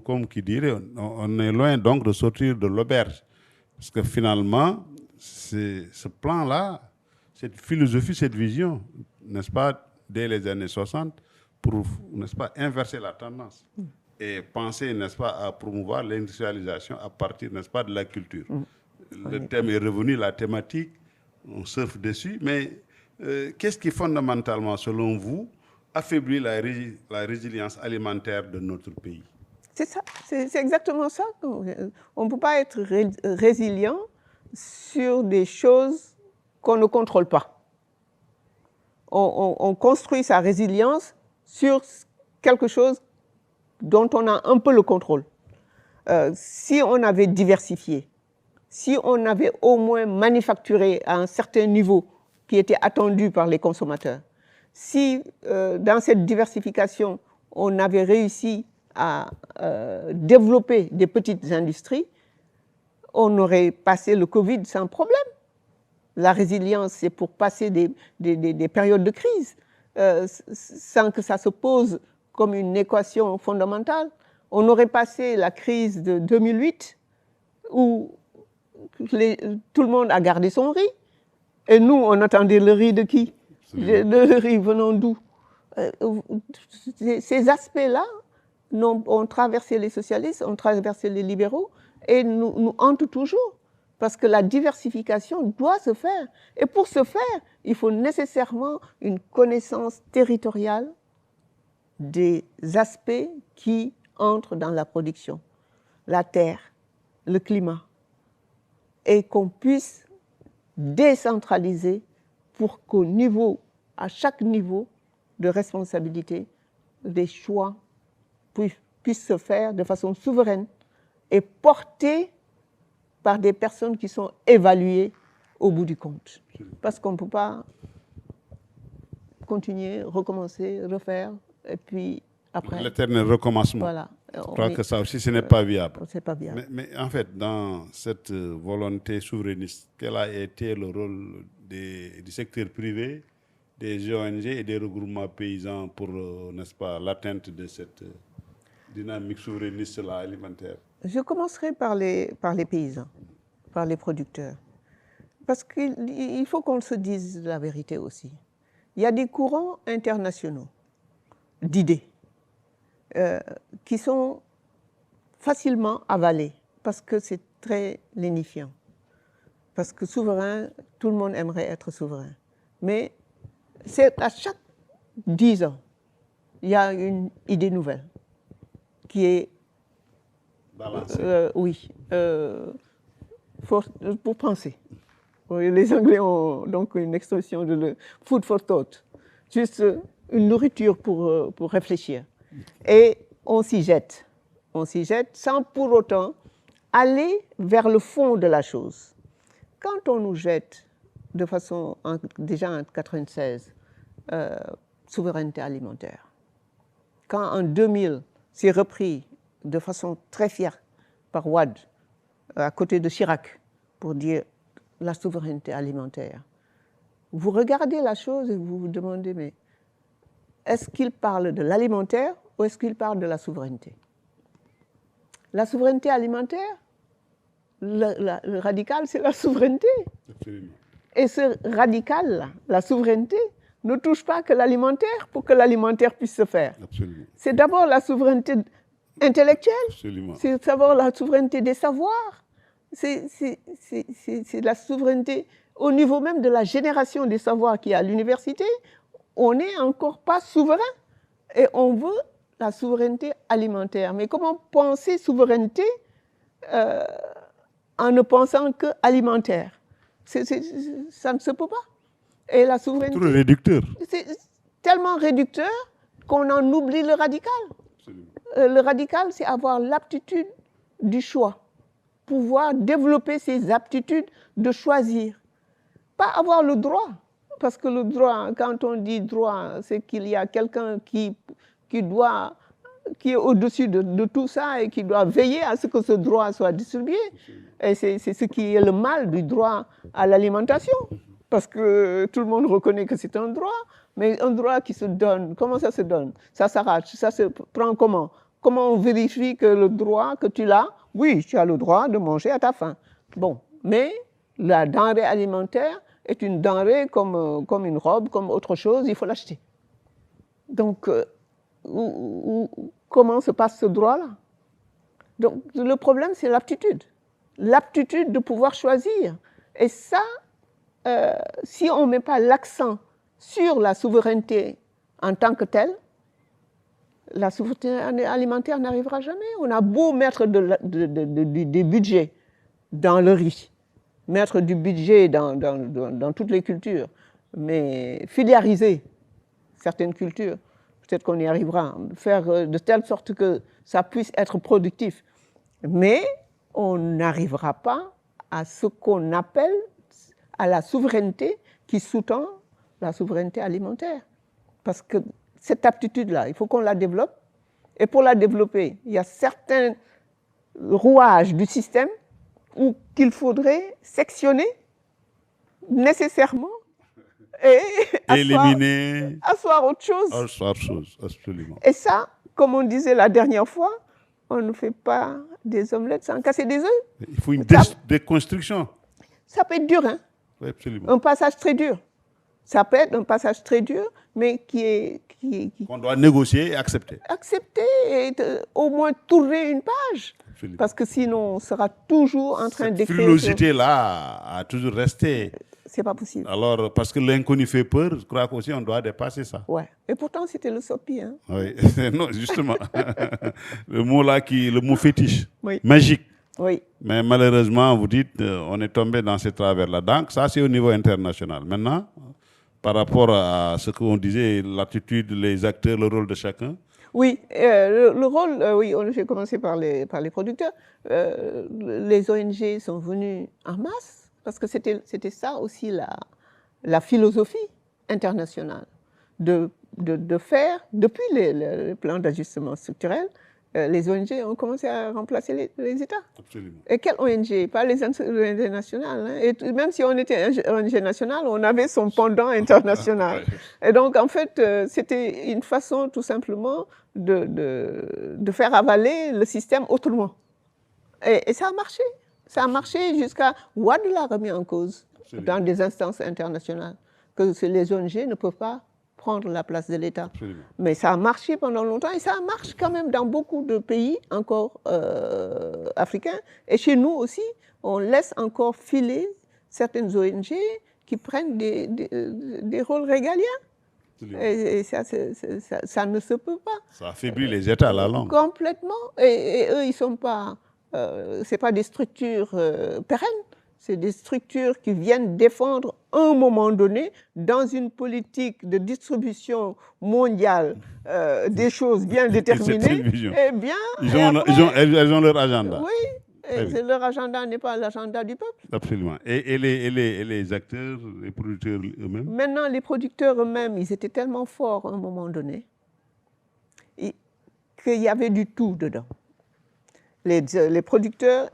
comme qui dirait, on est loin donc de sortir de l'auberge. Parce que finalement, ce plan-là, cette philosophie, cette vision, n'est-ce pas, dès les années 60, pour, n'est-ce pas, inverser la tendance. Et penser, n'est-ce pas, à promouvoir l'industrialisation à partir, n'est-ce pas, de la culture. Le thème est revenu, la thématique, on surfe dessus, mais qu'est-ce qui fondamentalement, selon vous, affaiblit la résilience alimentaire de notre pays? C'est ça, c'est exactement ça. On ne peut pas être résilient sur des choses qu'on ne contrôle pas. On construit sa résilience sur quelque chose dont on a un peu le contrôle. Si on avait diversifié, si on avait au moins manufacturé à un certain niveau qui était attendu par les consommateurs, si dans cette diversification, on avait réussi à développer des petites industries, on aurait passé le Covid sans problème. La résilience, c'est pour passer des périodes de crise, sans que ça se pose comme une équation fondamentale. On aurait passé la crise de 2008 où tout le monde a gardé son riz. Et nous, on attendait le riz de qui? Le riz venant d'où? Ces aspects-là ont traversé les socialistes, ont traversé les libéraux et nous hantent toujours. Parce que la diversification doit se faire. Et pour ce faire, il faut nécessairement une connaissance territoriale des aspects qui entrent dans la production, la terre, le climat, et qu'on puisse décentraliser pour à chaque niveau de responsabilité, des choix puissent se faire de façon souveraine et portés par des personnes qui sont évaluées au bout du compte. Parce qu'on ne peut pas continuer, recommencer, refaire, et puis après... L'éternel recommencement. Voilà. Je crois que ça aussi, ce n'est pas viable. C'est pas viable. Mais en fait, dans cette volonté souverainiste, quel a été le rôle du secteur privé, des ONG et des regroupements paysans pour, n'est-ce pas, l'atteinte de cette dynamique souverainiste alimentaire? Je commencerai par les paysans, par les producteurs. Parce qu'il faut qu'on se dise la vérité aussi. Il y a des courants internationaux d'idées qui sont facilement avalés parce que c'est très lénifiant. Parce que souverain, tout le monde aimerait être souverain. Mais c'est à chaque 10 ans, il y a une idée nouvelle qui est pour penser. Les Anglais ont donc une expression de food for thought, juste une nourriture pour réfléchir. Et on s'y jette sans pour autant aller vers le fond de la chose. Quand on nous jette de façon, déjà en 1996, souveraineté alimentaire, quand en 2000, c'est repris de façon très fière par Wade, à côté de Chirac, pour dire la souveraineté alimentaire. Vous regardez la chose et vous vous demandez, mais est-ce qu'il parle de l'alimentaire ou est-ce qu'il parle de la souveraineté? La souveraineté alimentaire, le radical, c'est la souveraineté. Absolument. Et ce radical, la souveraineté, ne touche pas que l'alimentaire pour que l'alimentaire puisse se faire. C'est d'abord la souveraineté intellectuelle, c'est d'abord la souveraineté des savoirs, c'est la souveraineté au niveau même de la génération des savoirs qui est à l'université. On n'est encore pas souverain et on veut la souveraineté alimentaire. Mais comment penser souveraineté en ne pensant que alimentaire? Ça ne se peut pas. Et la souveraineté... C'est trop réducteur. C'est tellement réducteur qu'on en oublie le radical. Le radical, c'est avoir l'aptitude du choix, pouvoir développer ses aptitudes de choisir. Pas avoir le droit, parce que le droit, quand on dit droit, c'est qu'il y a quelqu'un qui est au-dessus de tout ça et qui doit veiller à ce que ce droit soit distribué. Et c'est ce qui est le mal du droit à l'alimentation, parce que tout le monde reconnaît que c'est un droit, mais un droit qui se donne, comment ça se donne? Ça s'arrache, ça se prend comment? Comment on vérifie que le droit que tu l'as? Oui, tu as le droit de manger à ta faim. Bon, mais la denrée alimentaire est une denrée comme une robe, comme autre chose, il faut l'acheter. Donc, comment se passe ce droit-là? Donc, le problème, c'est l'aptitude. L'aptitude de pouvoir choisir. Et ça, si on ne met pas l'accent sur la souveraineté en tant que telle, la souveraineté alimentaire n'arrivera jamais. On a beau mettre des budgets dans le riz, mettre du budget dans toutes les cultures, mais filiariser certaines cultures, peut-être qu'on y arrivera, faire de telle sorte que ça puisse être productif. Mais on n'arrivera pas à ce qu'on appelle à la souveraineté qui sous-tend la souveraineté alimentaire. Parce que cette aptitude-là, il faut qu'on la développe. Et pour la développer, il y a certains rouages du système qu'il faudrait sectionner nécessairement et éliminer, asseoir autre chose. Asseoir autre chose, absolument. Et ça, comme on disait la dernière fois, on ne fait pas des omelettes sans casser des œufs. Il faut une déconstruction. Ça peut être dur, hein? Oui, absolument. Un passage très dur. Ça peut être un passage très dur, mais qu'on doit négocier et accepter. Accepter et au moins tourner une page. Absolument. Parce que sinon, on sera toujours en train d'écrire. Cette frilosité-là a toujours resté. C'est pas possible. Alors, parce que l'inconnu fait peur, je crois qu'aussi on doit dépasser ça. Ouais. Et pourtant, c'était le SOPI. Hein? Oui, non, justement. Le mot là, le mot fétiche, oui. Magique. Oui. Mais malheureusement, vous dites, on est tombé dans ce travers-là. Donc, ça, c'est au niveau international. Maintenant, par rapport à ce qu'on disait, l'attitude, les acteurs, le rôle de chacun. Oui, le rôle, oui, j'ai commencé par les producteurs. Les ONG sont venus en masse, parce que c'était ça aussi la philosophie internationale, de faire, depuis le plan d'ajustement structurel, les ONG ont commencé à remplacer les États. Absolument. Et quelles ONG? Pas les ONG nationales. Hein. Et même si on était ONG nationale, on avait son pendant international. Et donc, en fait, c'était une façon tout simplement de faire avaler le système autrement. Et ça a marché. Ça a marché jusqu'à... Ouad l'a remis en cause dans des instances internationales, que les ONG ne peuvent pas prendre la place de l'État. Mais ça a marché pendant longtemps et ça marche quand même dans beaucoup de pays encore africains. Et chez nous aussi, on laisse encore filer certaines ONG qui prennent des rôles régaliens. Et ça ne se peut pas. Ça affaiblit les États, la langue. Complètement. Et eux, ils ne sont pas... c'est pas des structures pérennes. C'est des structures qui viennent défendre un moment donné dans une politique de distribution mondiale des choses bien déterminées. Et bien, elles ont leur agenda. Oui, et leur agenda n'est pas l'agenda du peuple. Absolument. Et les acteurs, les producteurs eux-mêmes? Maintenant, les producteurs eux-mêmes, ils étaient tellement forts à un moment donné qu'il y avait du tout dedans. Les producteurs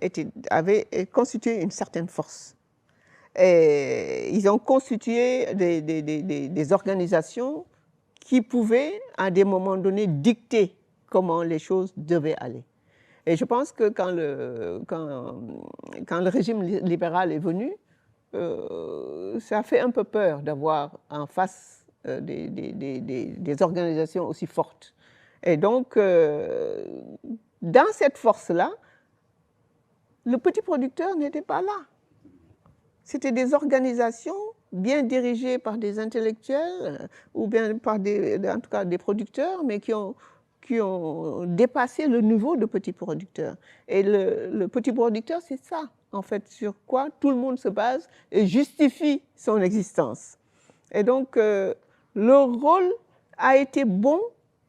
avaient constitué une certaine force. Et ils ont constitué des organisations qui pouvaient, à des moments donnés, dicter comment les choses devaient aller. Et je pense que quand le régime libéral est venu, ça fait un peu peur d'avoir en face des organisations aussi fortes. Et donc, dans cette force-là, le petit producteur n'était pas là. C'était des organisations bien dirigées par des intellectuels ou bien par en tout cas des producteurs, mais qui ont qui ont dépassé le niveau de petit producteur. Et le petit producteur, c'est ça, en fait, sur quoi tout le monde se base et justifie son existence. Et donc, leur rôle a été bon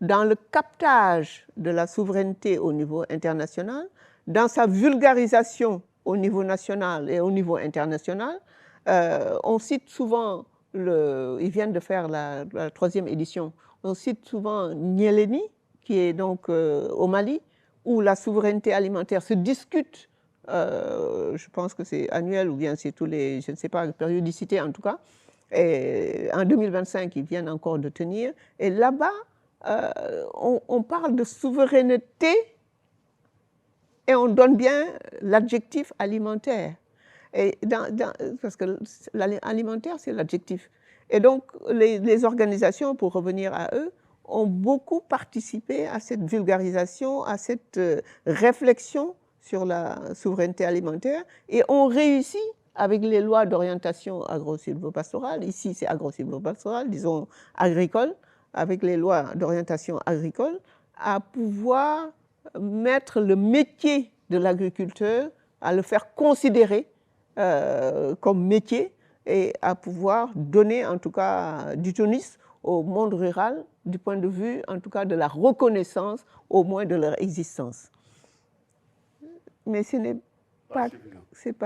dans le captage de la souveraineté au niveau international, dans sa vulgarisation au niveau national et au niveau international. On cite souvent, ils viennent de faire la 3e édition, on cite souvent Nyéléni, qui est donc au Mali, où la souveraineté alimentaire se discute, je pense que c'est annuel ou bien c'est tous les, je ne sais pas, périodicité en tout cas. Et en 2025, ils viennent encore de tenir. Et là-bas, on parle de souveraineté et on donne bien l'adjectif alimentaire. Et parce que l'alimentaire, c'est l'adjectif. Et donc, les organisations, pour revenir à eux, ont beaucoup participé à cette vulgarisation, à cette réflexion sur la souveraineté alimentaire et ont réussi, avec les lois d'orientation agro-silvopastorale, ici c'est agro-silvopastorale, disons agricole, avec les lois d'orientation agricole, à pouvoir mettre le métier de l'agriculteur, à le faire considérer comme métier et à pouvoir donner en tout cas du tonus au monde rural du point de vue en tout cas de la reconnaissance au moins de leur existence. Mais ce n'est pas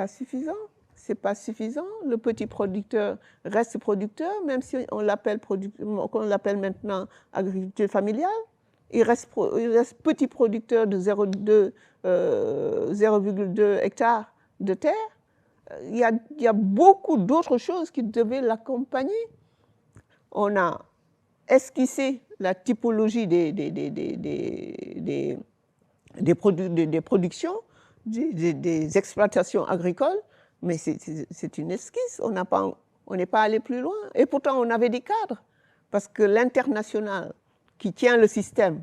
suffisant. C'est pas suffisant. Le petit producteur reste producteur, même si on l'appelle maintenant agriculture familiale. Il reste petit producteur de 0,2 hectares de terre. Il y a beaucoup d'autres choses qui devaient l'accompagner. On a esquissé la typologie des productions, des exploitations agricoles, mais c'est une esquisse, on n'est pas allé plus loin. Et pourtant, on avait des cadres, parce que l'international qui tient le système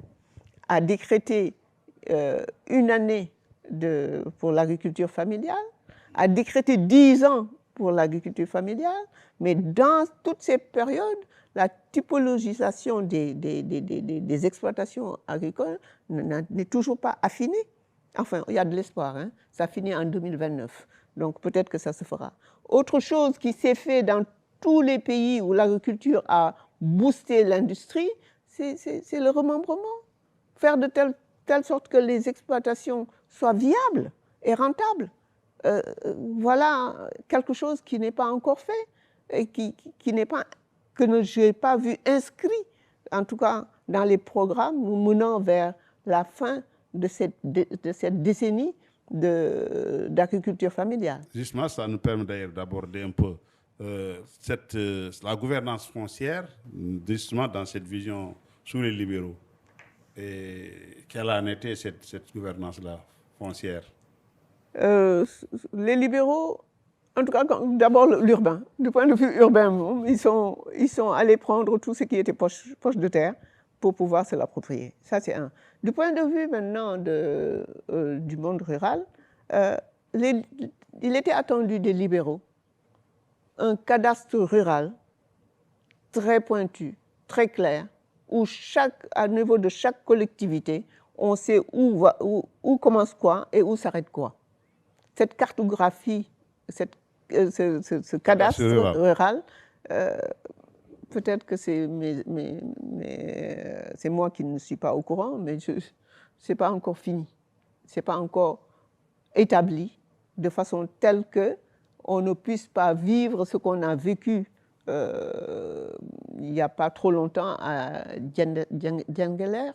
a décrété une année pour l'agriculture familiale, a décrété 10 ans pour l'agriculture familiale, mais dans toutes ces périodes, la typologisation des exploitations agricoles n'est toujours pas affinée. Enfin, il y a de l'espoir, hein. Ça finit en 2029, donc peut-être que ça se fera. Autre chose qui s'est fait dans tous les pays où l'agriculture a boosté l'industrie, c'est le remembrement. Faire de telle sorte que les exploitations soient viables et rentables. Voilà quelque chose qui n'est pas encore fait et que je n'ai pas vu inscrit, en tout cas dans les programmes nous menant vers la fin de cette décennie d'agriculture familiale. Justement, ça nous permet d'ailleurs d'aborder un peu la gouvernance foncière, justement dans cette vision sous les libéraux. Et quelle en était cette gouvernance-là foncière? Les libéraux, en tout cas, d'abord l'urbain. Du point de vue urbain, ils sont allés prendre tout ce qui était poche de terre pour pouvoir se l'approprier. Ça, c'est un. Du point de vue maintenant du monde rural, il était attendu des libéraux un cadastre rural très pointu, très clair, où à niveau de chaque collectivité, on sait où commence quoi et où s'arrête quoi. Cette cartographie, ce cadastre rural, peut-être que c'est moi qui ne suis pas au courant, mais ce n'est pas encore fini. Ce n'est pas encore établi de façon telle qu'on ne puisse pas vivre ce qu'on a vécu il n'y a pas trop longtemps à Nengeler.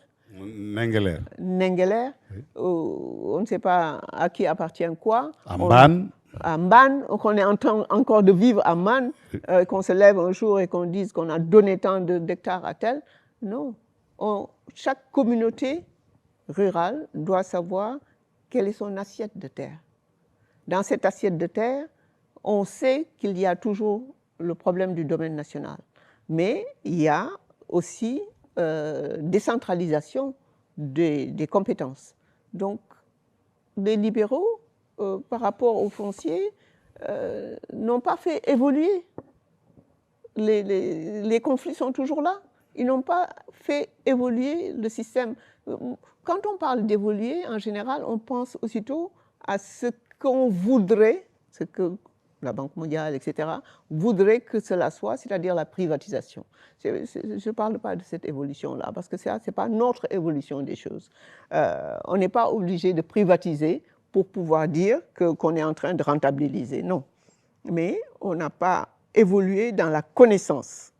Nengeler, oui. On ne sait pas à qui appartient quoi. À Mbane. À Mbane, qu'on est en train encore de vivre à Mbane, qu'on se lève un jour et qu'on dise qu'on a donné tant d'hectares à tel. Non. Chaque communauté rurale doit savoir quelle est son assiette de terre. Dans cette assiette de terre, on sait qu'il y a toujours le problème du domaine national. Mais il y a aussi décentralisation des compétences. Donc, les libéraux, par rapport aux fonciers, n'ont pas fait évoluer. Les conflits sont toujours là. Ils n'ont pas fait évoluer le système. Quand on parle d'évoluer, en général, on pense aussitôt à ce qu'on voudrait, ce que la Banque mondiale, etc., voudrait que cela soit, c'est-à-dire la privatisation. Je ne parle pas de cette évolution-là, parce que ce n'est pas notre évolution des choses. On n'est pas obligé de privatiser pour pouvoir dire qu'on est en train de rentabiliser, non. Mais on n'a pas évolué dans la connaissance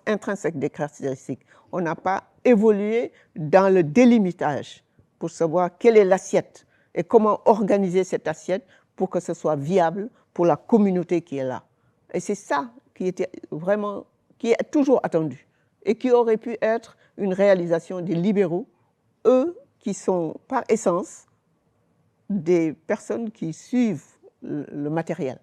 intrinsèque des caractéristiques. On n'a pas évolué dans le délimitage pour savoir quelle est l'assiette et comment organiser cette assiette pour que ce soit viable pour la communauté qui est là. Et c'est ça qui était vraiment, qui est toujours attendu et qui aurait pu être une réalisation des libéraux, eux qui sont par essence des personnes qui suivent le matériel.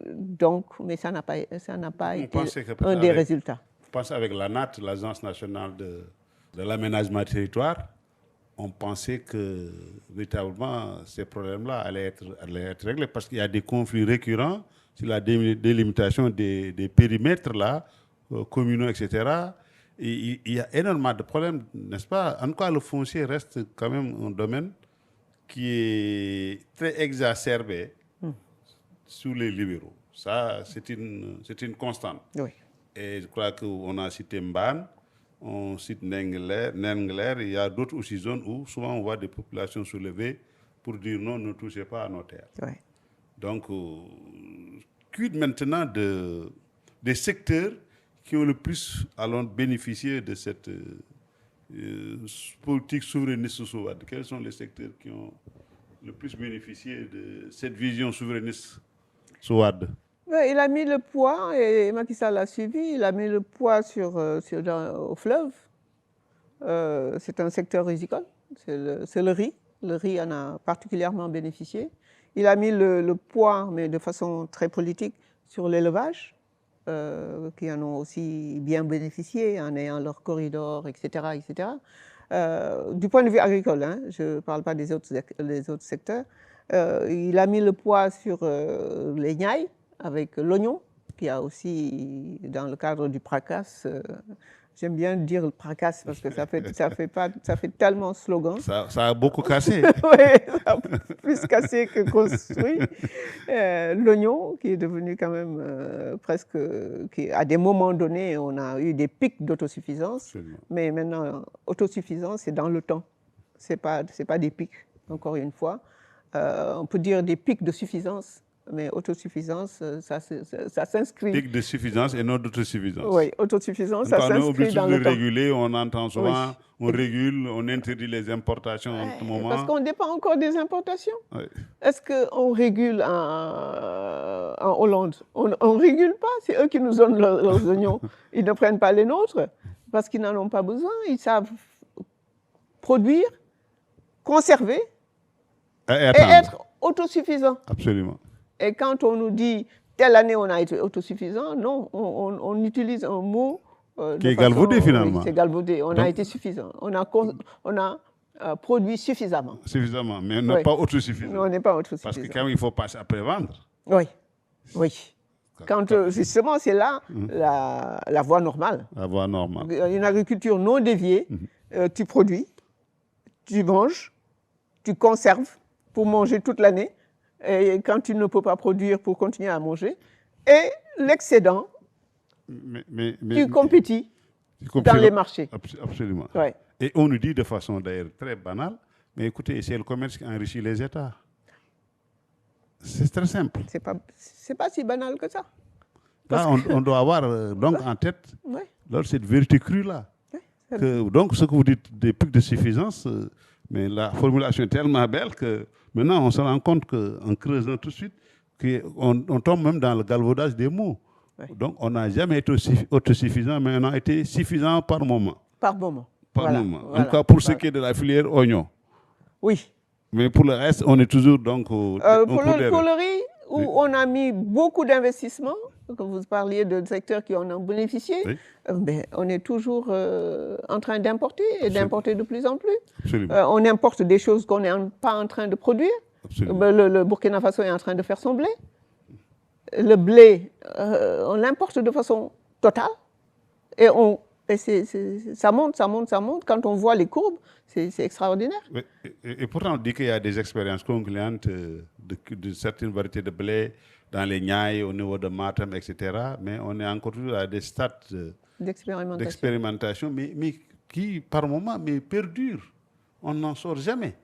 Donc, mais ça n'a pas été un des résultats. Je pense avec l'ANAT, l'Agence nationale de l'aménagement territoire, on pensait que véritablement ces problèmes-là allaient être réglés parce qu'il y a des conflits récurrents sur la délimitation des périmètres là, communaux, etc. Et il y a énormément de problèmes, n'est-ce pas? En tout cas, le foncier reste quand même un domaine qui est très exacerbé sous les libéraux. Ça, c'est une constante. Oui. Et je crois qu'on a cité Mbane, on cite Nengler, il y a d'autres aussi zones où souvent on voit des populations soulevées pour dire non, ne touchez pas à nos terres. Oui. Donc, quid maintenant des secteurs qui ont le plus bénéficié de cette politique souverainiste sous Wade? Quels sont les secteurs qui ont le plus bénéficié de cette vision souverainiste sous Wade? Il a mis le poids, et Macky Sall l'a suivi, il a mis le poids au fleuve. C'est un secteur risicole, c'est le riz. Le riz en a particulièrement bénéficié. Il a mis le poids, mais de façon très politique, sur l'élevage, qui en ont aussi bien bénéficié en ayant leur corridor, etc. etc. Du point de vue agricole, hein, je ne parle pas des autres secteurs, il a mis le poids sur les Niayes, avec l'oignon, qui a aussi, dans le cadre du PRACAS, j'aime bien dire le PRACAS parce que ça fait tellement slogan. Ça a beaucoup cassé. Oui, ça a plus cassé que construit. L'oignon, qui est devenu quand même presque, à des moments donnés, on a eu des pics d'autosuffisance. Absolument. Mais maintenant, autosuffisance, c'est dans le temps. C'est pas des pics, encore une fois. On peut dire des pics de suffisance. Mais autosuffisance, ça s'inscrit. Pic de suffisance et non d'autosuffisance. Oui, autosuffisance, ça s'inscrit dans le temps. On est obligé de réguler, on entend souvent, oui. On régule, on interdit les importations en tout moment. Parce qu'on dépend encore des importations. Oui. Est-ce qu'on régule en Hollande? On ne régule pas, c'est eux qui nous donnent leurs oignons. Ils ne prennent pas les nôtres parce qu'ils n'en ont pas besoin. Ils savent produire, conserver et être autosuffisants. Absolument. Et quand on nous dit telle année on a été autosuffisant, non, on utilise un mot qui est galvaudé finalement. Oui, c'est galvaudé. On a été suffisant. On a produit suffisamment. Suffisamment, mais on n'est pas autosuffisant. On n'est pas autosuffisant. Parce que quand même, il faut passer après vendre. Oui, oui. Quand justement, c'est là la voie normale. La voie normale. Une agriculture non déviée, tu produis, tu manges, tu conserves pour manger toute l'année. Et quand tu ne peux pas produire pour continuer à manger, et l'excédent, tu compétis dans les marchés. Absolument. Ouais. Et on nous dit de façon d'ailleurs très banale, mais écoutez, c'est le commerce qui enrichit les États. C'est très simple. C'est pas si banal que ça. Là, on doit avoir donc en tête cette vérité crue-là. Donc, ce que vous dites des pics de suffisance, mais la formulation est tellement belle que maintenant, on se rend compte qu'en creusant tout de suite, on tombe même dans le galvaudage des mots. Ouais. Donc, on n'a jamais été autosuffisant, mais on a été suffisant par moment. Par moment. Par moment. En tout cas, pour ce qui est de la filière oignon. Oui. Mais pour le reste, on est toujours donc pour le riz, où on a mis beaucoup d'investissements, quand vous parliez de secteurs qui en ont bénéficié, on est toujours en train d'importer et d'importer de plus en plus. On importe des choses qu'on n'est pas en train de produire. Le Burkina Faso est en train de faire son blé. Le blé, on l'importe de façon totale. Et, ça monte, ça monte, ça monte. Quand on voit les courbes, c'est extraordinaire. Et pourtant, on dit qu'il y a des expériences concluantes de certaines variétés de blé dans les Niayes, au niveau de Matam, etc. Mais on est encore toujours à des stades d'expérimentation, mais qui, par moment, perdurent. On n'en sort jamais.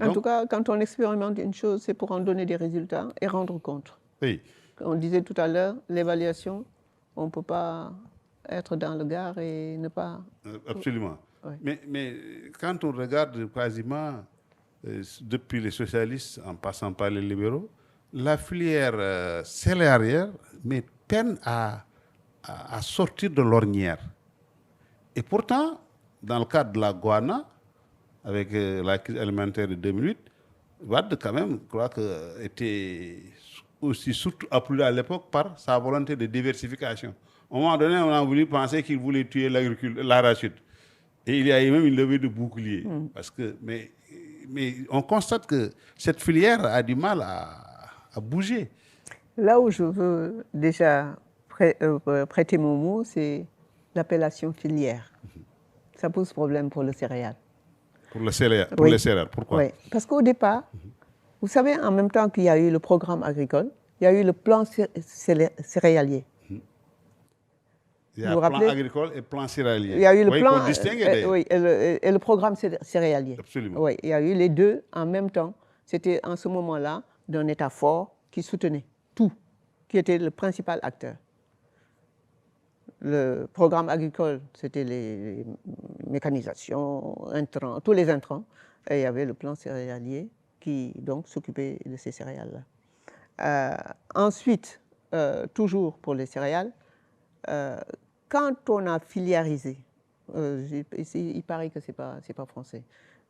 En tout cas, quand on expérimente une chose, c'est pour en donner des résultats et rendre compte. Oui. On disait tout à l'heure, l'évaluation, on ne peut pas être dans le Gard et ne pas... Absolument. Ouais. Mais quand on regarde quasiment, depuis les socialistes, en passant par les libéraux, la filière céréalière peine à sortir de l'ornière. Et pourtant, dans le cadre de la Guana, avec la crise alimentaire de 2008, Wade, quand même, je crois que était aussi surtout appelé à l'époque par sa volonté de diversification. À un moment donné, on a voulu penser qu'il voulait tuer l'arachide. Et il y a eu même une levée de bouclier. Parce que, mais on constate que cette filière a du mal à bouger. Là où je veux déjà prêter mon mot, c'est l'appellation filière. Ça pose problème pour le céréal. Pour les céréales, pourquoi? Oui, parce qu'au départ, vous savez, en même temps qu'il y a eu le programme agricole, il y a eu le plan céréalier. Il y a plan agricole et plan céréalier. Il y a eu le plan, oui, et le programme céréalier. Absolument. Oui, il y a eu les deux en même temps. C'était en ce moment-là d'un État fort qui soutenait tout, qui était le principal acteur. Le programme agricole, c'était les mécanisations, intrants, tous les intrants. Et il y avait le plan céréalier qui donc s'occupait de ces céréales-là. Ensuite, toujours pour les céréales, quand on a filiarisé, il paraît que ce n'est pas français,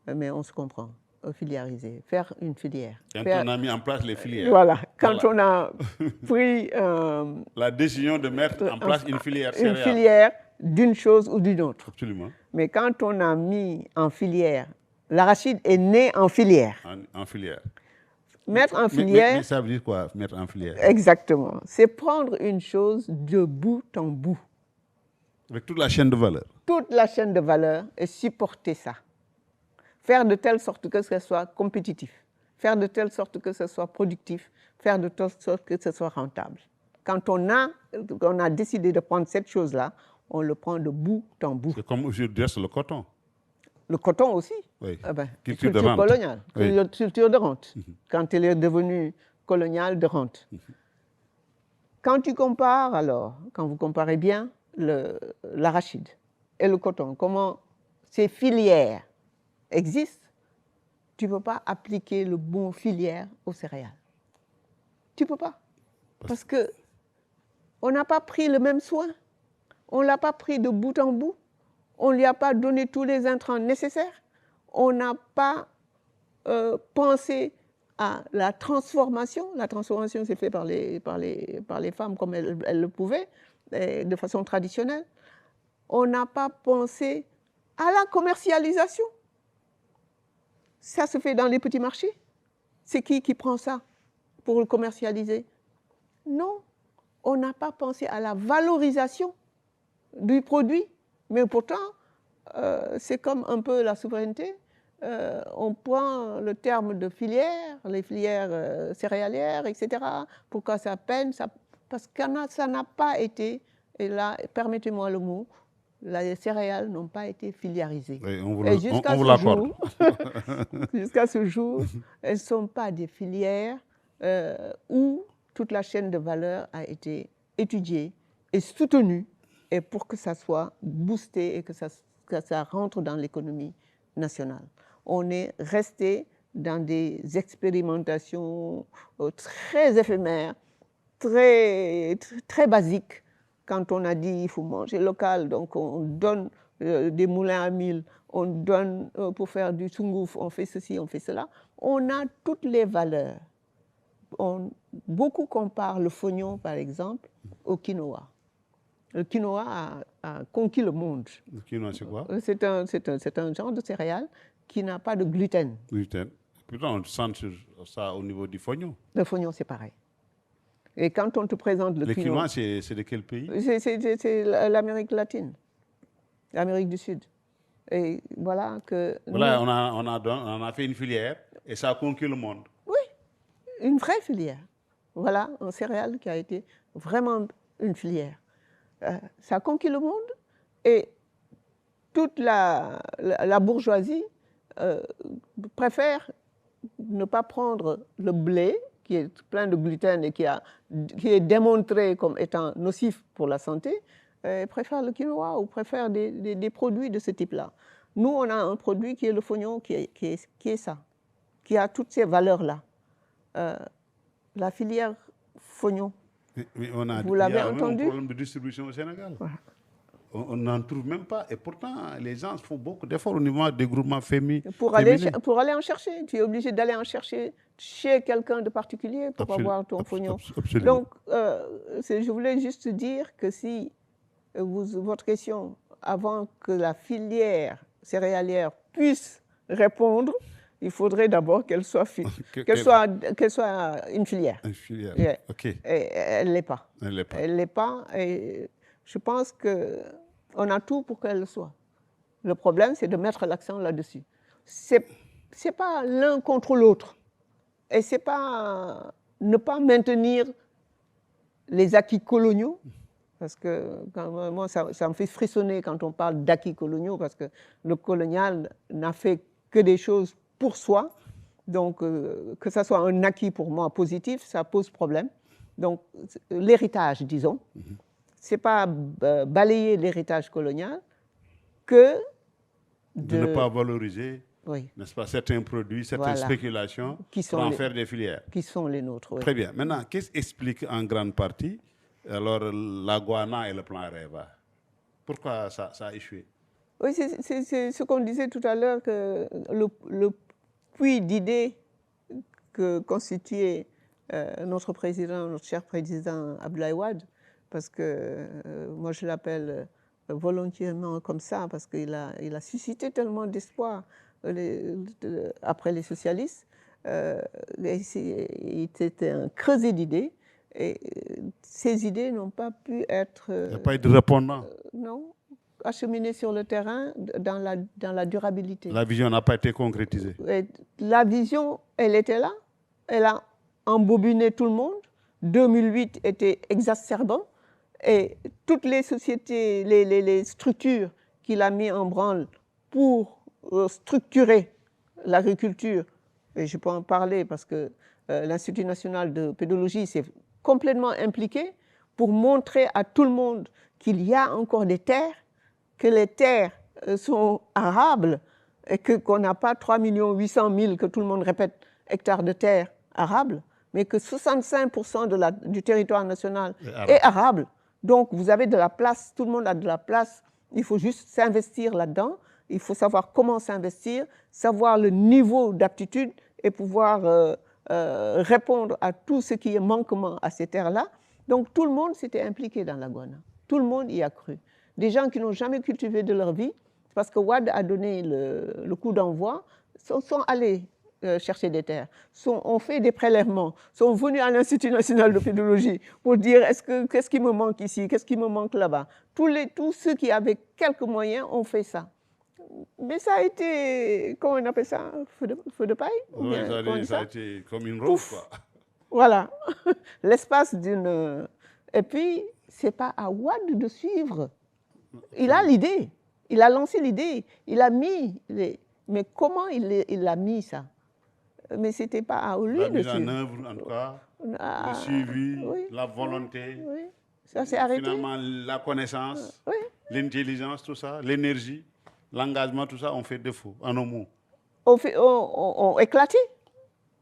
mais on se comprend, filiariser, faire une filière. Quand on a mis en place les filières. Voilà, quand on a pris... la décision de mettre en place une filière céréale. Une filière d'une chose ou d'une autre. Absolument. Mais quand on a mis en filière, l'arachide est né en filière. En filière. Mettre en filière... Mais ça veut dire quoi, mettre en filière? Exactement. C'est prendre une chose de bout en bout. Avec toute la chaîne de valeur. Toute la chaîne de valeur et supporter ça. Faire de telle sorte que ce soit compétitif. Faire de telle sorte que ce soit productif. Faire de telle sorte que ce soit rentable. Quand on a décidé de prendre cette chose-là, on le prend de bout en bout. C'est comme aujourd'hui, c'est le coton. Le coton aussi. Oui. Culture coloniale, culture de rente. Quand elle est devenue coloniale de rente. Quand tu compares alors, quand vous comparez bien l'arachide et le coton, comment ces filières existent, tu ne peux pas appliquer le bon filière aux céréales. Tu ne peux pas. Parce qu'on n'a pas pris le même soin. On ne l'a pas pris de bout en bout. On ne lui a pas donné tous les intrants nécessaires. On n'a pas pensé à la transformation. La transformation s'est faite par les femmes comme elles le pouvaient, de façon traditionnelle. On n'a pas pensé à la commercialisation. Ça se fait dans les petits marchés. C'est qui prend ça pour le commercialiser? Non, on n'a pas pensé à la valorisation du produit. Mais pourtant, c'est comme un peu la souveraineté. On prend le terme de filière, les filières céréalières, etc. Pourquoi ça peine? Parce que ça n'a pas été, et là, permettez-moi le mot, les céréales n'ont pas été filiarisées. Oui, on vous l'accorde. Jusqu'à ce jour, elles ne sont pas des filières où toute la chaîne de valeur a été étudiée et soutenue, et pour que ça soit boosté et que ça rentre dans l'économie nationale. On est resté dans des expérimentations très éphémères, très basiques. Quand on a dit il faut manger local, donc on donne des moulins à mil, on donne pour faire du sungouf, on fait ceci, on fait cela. On a toutes les valeurs. Beaucoup comparent le fognon, par exemple, au quinoa. Le quinoa a conquis le monde. Le quinoa, c'est quoi? C'est un genre de céréale qui n'a pas de gluten. Gluten. Pourtant, on sent ça au niveau du fognon. Le fognon, c'est pareil. Et quand on te présente le quinoa, c'est de quel pays? C'est l'Amérique latine, l'Amérique du Sud. Et voilà que... Voilà, on a fait une filière et ça a conquis le monde. Oui, une vraie filière. Voilà un céréale qui a été vraiment une filière. Ça a conquis le monde et toute la bourgeoisie préfère ne pas prendre le blé, qui est plein de gluten et qui est démontré comme étant nocif pour la santé, préfère le quinoa ou préfère des produits de ce type-là. Nous, on a un produit qui est le fognon, qui est ça, qui a toutes ces valeurs-là. La filière fognon, vous l'avez entendu? Un problème de distribution au Sénégal. Ouais. On n'en trouve même pas. Et pourtant, les gens font beaucoup d'efforts au niveau des groupements féminins. Pour aller en chercher. Tu es obligé d'aller en chercher chez quelqu'un de particulier pour avoir ton fognon. Absolument. Donc, je voulais juste dire que si votre question, avant que la filière céréalière puisse répondre, il faudrait d'abord qu'elle soit une filière. Une filière, yeah. OK. Et elle ne l'est pas. Elle l'est pas. Elle ne l'est pas. Et je pense qu'on a tout pour qu'elle le soit. Le problème, c'est de mettre l'accent là-dessus. Ce n'est pas l'un contre l'autre. Et ce n'est pas ne pas maintenir les acquis coloniaux. Parce que moi, ça me fait frissonner quand on parle d'acquis coloniaux, parce que le colonial n'a fait que des choses pour soi. Donc, que ça soit un acquis pour moi positif, ça pose problème. Donc, l'héritage, disons, ce n'est pas balayer l'héritage colonial que de ne pas valoriser, oui, n'est-ce pas, certains produits, certaines spéculations pour en faire des filières. Qui sont les nôtres. Oui. Très bien. Maintenant, qu'est-ce qui explique en grande partie alors la guana et le plan REVA? Pourquoi ça a échoué? Oui, c'est ce qu'on disait tout à l'heure, que le puits d'idées que constituait notre président, notre cher président Abdoulaye Wade, parce que moi je l'appelle volontiers comme ça, parce qu'il a suscité tellement d'espoir après les socialistes. C'était un creuset d'idées, et ces idées n'ont pas pu être... Il n'y a pas eu de répondant. Non, acheminées sur le terrain dans la durabilité. La vision n'a pas été concrétisée. Et la vision, elle était là, elle a embobiné tout le monde. 2008 était exacerbant, et toutes les sociétés, les structures qu'il a mis en branle pour structurer l'agriculture, et je peux en parler parce que l'Institut national de pédologie s'est complètement impliqué pour montrer à tout le monde qu'il y a encore des terres, que les terres sont arables, et qu'on n'a pas 3 800 000, que tout le monde répète, hectares de terres arables, mais que 65% du territoire national est arable. Donc vous avez de la place, tout le monde a de la place, il faut juste s'investir là-dedans, il faut savoir comment s'investir, savoir le niveau d'aptitude et pouvoir répondre à tout ce qui est manquement à ces terres-là. Donc tout le monde s'était impliqué dans la guana, tout le monde y a cru. Des gens qui n'ont jamais cultivé de leur vie, parce que Wade a donné le coup d'envoi, sont allés chercher des terres, ont fait des prélèvements, sont venus à l'Institut national de pédologie pour dire qu'est-ce qui me manque ici, qu'est-ce qui me manque là-bas. Tous ceux qui avaient quelques moyens ont fait ça. Mais ça a été, comment on appelle ça, feu de paille? Oui, ça a été comme une rose, quoi. Voilà, l'espace d'une... Et puis, ce n'est pas à Wade de suivre. Il a l'idée, il a lancé l'idée, il a mis... Mais comment il a mis ça? Mais ce n'était pas à lui de suivre. La mise en œuvre, en tout cas, le suivi, oui, la volonté, oui. Ça s'est arrêté. Finalement, la connaissance, oui, l'intelligence, tout ça, l'énergie, l'engagement, tout ça, on fait défaut, en un mot. On éclaté.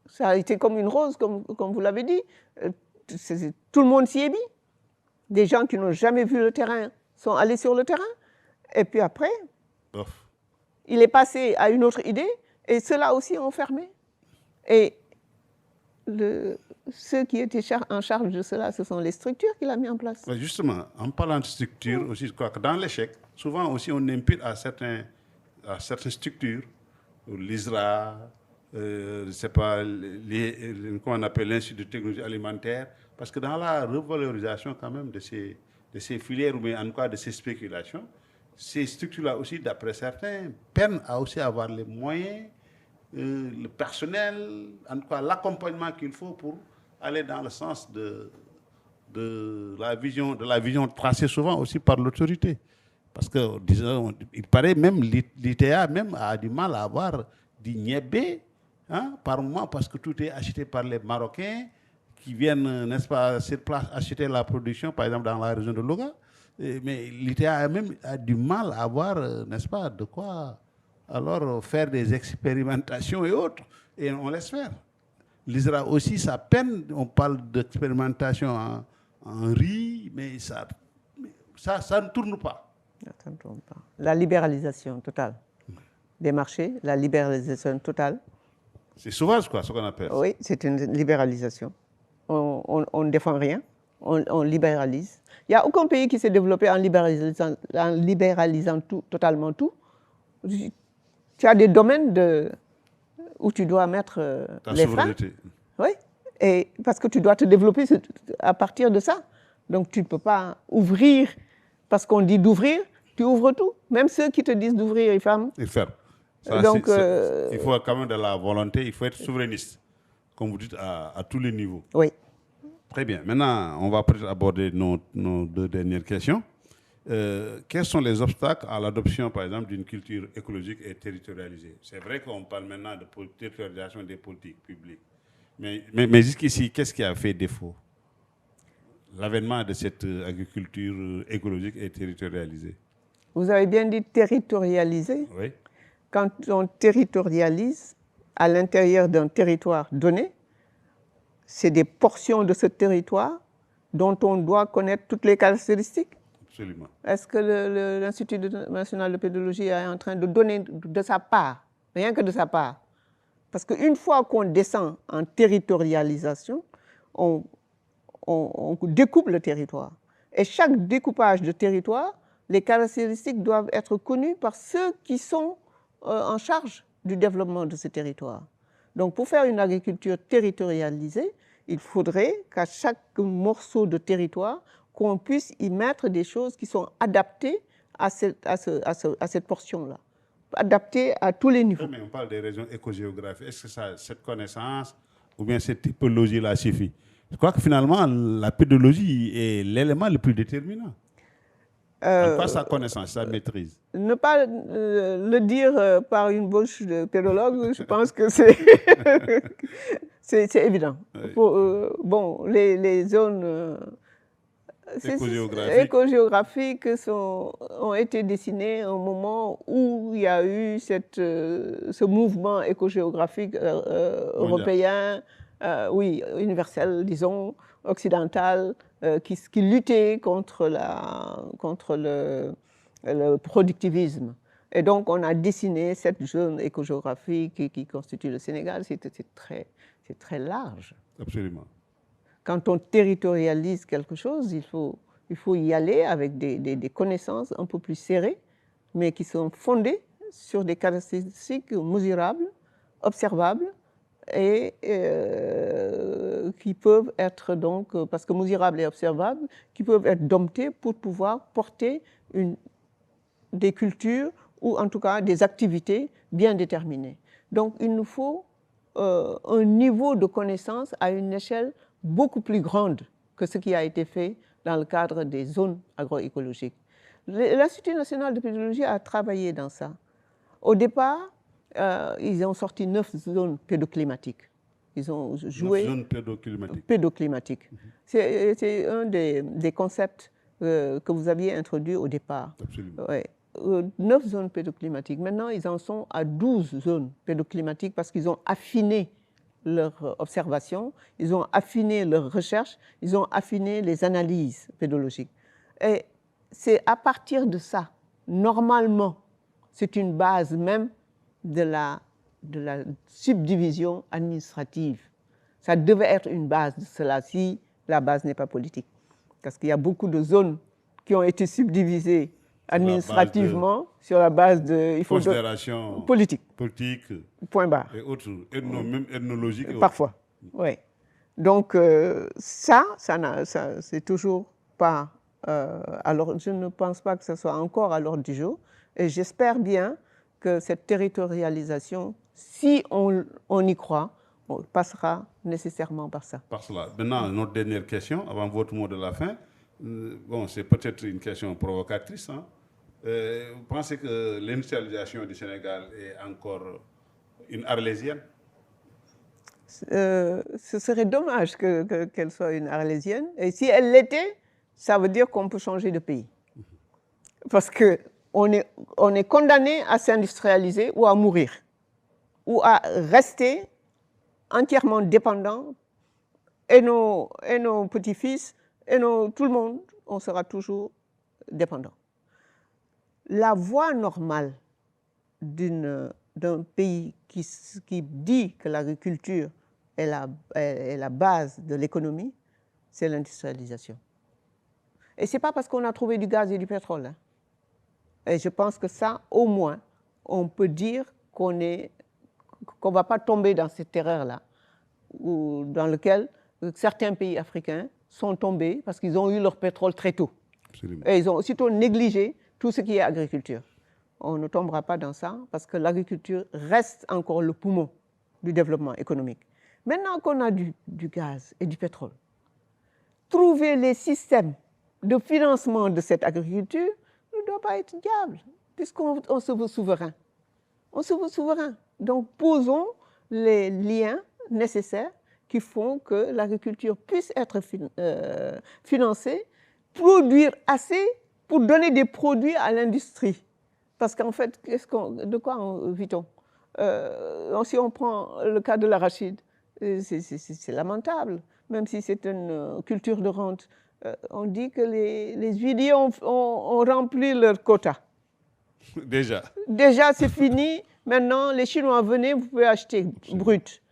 Ça a été comme une rose, comme vous l'avez dit. Tout le monde s'y est mis. Des gens qui n'ont jamais vu le terrain sont allés sur le terrain. Et puis après, il est passé à une autre idée, et ceux-là aussi ont fermé. Et ceux qui étaient en charge de cela, ce sont les structures qu'il a mis en place. Justement, en parlant de structures aussi, je crois que dans l'échec, souvent aussi on impute à certaines structures, l'ISRA, je ne sais pas, comment on appelle l'Institut de technologie alimentaire, parce que dans la revalorisation quand même de ces filières, ou bien en tout cas de ces spéculations, ces structures-là aussi, d'après certains, peinent à aussi avoir les moyens, le personnel, en tout cas l'accompagnement qu'il faut pour aller dans le sens de la vision tracée souvent aussi par l'autorité. Parce que, disons, il paraît même l'ITA même a du mal à avoir du niébé par moment, parce que tout est acheté par les Marocains qui viennent, n'est-ce pas, sur place acheter la production, par exemple dans la région de Louga. Mais l'ITA même a du mal à avoir, n'est-ce pas, de quoi alors faire des expérimentations et autres. Et on laisse faire. L'ISRA aussi, ça peine, on parle d'expérimentation en riz, mais ça ne tourne pas. Ça ne tourne pas. La libéralisation totale des marchés, la libéralisation totale. C'est sauvage, quoi, ce qu'on appelle. Oui, c'est une libéralisation. On ne défend rien, on libéralise. Il n'y a aucun pays qui s'est développé en libéralisant tout, totalement tout. Tu as des domaines où tu dois mettre les freins. Oui, et parce que tu dois te développer à partir de ça. Donc tu ne peux pas ouvrir, parce qu'on dit d'ouvrir, tu ouvres tout. Même ceux qui te disent d'ouvrir, ils ferment. Ils ferment. Ça, donc, il faut quand même de la volonté, il faut être souverainiste, comme vous dites, à tous les niveaux. Oui. Très bien. Maintenant, on va peut-être aborder nos deux dernières questions. Quels sont les obstacles à l'adoption, par exemple, d'une culture écologique et territorialisée? C'est vrai qu'on parle maintenant de territorialisation des politiques publiques. Mais jusqu'ici, qu'est-ce qui a fait défaut? L'avènement de cette agriculture écologique et territorialisée. Vous avez bien dit territorialisée. Oui. Quand on territorialise à l'intérieur d'un territoire donné, c'est des portions de ce territoire dont on doit connaître toutes les caractéristiques. Absolument. Est-ce que l'Institut national de pédologie est en train de donner de sa part, rien que de sa part? Parce qu'une fois qu'on descend en territorialisation, on découpe le territoire. Et chaque découpage de territoire, les caractéristiques doivent être connues par ceux qui sont en charge du développement de ce territoire. Donc pour faire une agriculture territorialisée, il faudrait qu'à chaque morceau de territoire, qu'on puisse y mettre des choses qui sont adaptées à cette portion-là, adaptées à tous les niveaux. Mais on parle des régions écogéographiques. Est-ce que cette connaissance ou bien cette typologie-là suffit? Je crois que finalement, la pédologie est l'élément le plus déterminant. En quoi sa connaissance, sa maîtrise? Ne pas le dire par une bouche de pédologue, je pense que c'est c'est évident. Oui. Bon, les zones écogéographiques ont été dessinées à un moment où il y a eu ce mouvement écogéographique européen, oui, universel, disons, occidental, qui luttait contre le productivisme. Et donc, on a dessiné cette zone écogéographique qui constitue le Sénégal. C'est très large. Absolument. Quand on territorialise quelque chose, il faut y aller avec des connaissances un peu plus serrées, mais qui sont fondées sur des caractéristiques mesurables, observables, et qui peuvent être donc, parce que mesurables et observables, qui peuvent être domptées pour pouvoir porter des cultures ou en tout cas des activités bien déterminées. Donc il nous faut un niveau de connaissance à une échelle beaucoup plus grande que ce qui a été fait dans le cadre des zones agroécologiques. L'Institut national de pédologie a travaillé dans ça. Au départ, ils ont sorti 9 zones pédoclimatiques. Ils ont joué... 9 zones pédoclimatiques. Pédoclimatiques. C'est un des concepts que vous aviez introduit au départ. Absolument. Ouais. 9 zones pédoclimatiques. Maintenant, ils en sont à 12 zones pédoclimatiques parce qu'ils ont affiné leur observation, ils ont affiné leur recherche, ils ont affiné les analyses pédologiques. Et c'est à partir de ça, normalement, c'est une base même de la subdivision administrative. Ça devait être une base de cela si la base n'est pas politique. Parce qu'il y a beaucoup de zones qui ont été subdivisées administrativement, sur la base de considérations politiques, point barre. Et autres, même ethnologiques. Parfois, oui. Donc ça c'est toujours pas... alors, je ne pense pas que ce soit encore à l'ordre du jour. Et j'espère bien que cette territorialisation, si on y croit, on passera nécessairement par ça. Par cela. Maintenant, notre dernière question, avant votre mot de la fin. Bon, c'est peut-être une question provocatrice. Hein. Vous pensez que l'industrialisation du Sénégal est encore une arlésienne? Ce serait dommage qu'elle soit une arlésienne. Et si elle l'était, ça veut dire qu'on peut changer de pays. Parce qu'on est condamné à s'industrialiser ou à mourir, ou à rester entièrement dépendant. Et nos petits-fils, et tout le monde, on sera toujours dépendant. La voie normale d'un pays qui dit que l'agriculture est la base de l'économie, c'est l'industrialisation. Et ce n'est pas parce qu'on a trouvé du gaz et du pétrole. Hein. Et je pense que ça, au moins, on peut dire qu'on ne va pas tomber dans cette erreur-là, dans laquelle certains pays africains sont tombés parce qu'ils ont eu leur pétrole très tôt. Absolument. Et ils ont aussitôt négligé tout ce qui est agriculture. On ne tombera pas dans ça parce que l'agriculture reste encore le poumon du développement économique. Maintenant qu'on a du gaz et du pétrole, trouver les systèmes de financement de cette agriculture ne doit pas être diable, puisqu'on se veut souverain. On se veut souverain. Donc posons les liens nécessaires qui font que l'agriculture puisse être financée, produire assez pour donner des produits à l'industrie. Parce qu'en fait, de quoi vit-on? Si on prend le cas de l'arachide, c'est lamentable, même si c'est une culture de rente. On dit que les huiliers ont rempli leur quota. Déjà. Déjà, c'est fini. Maintenant, les Chinois, venez, vous pouvez acheter brut.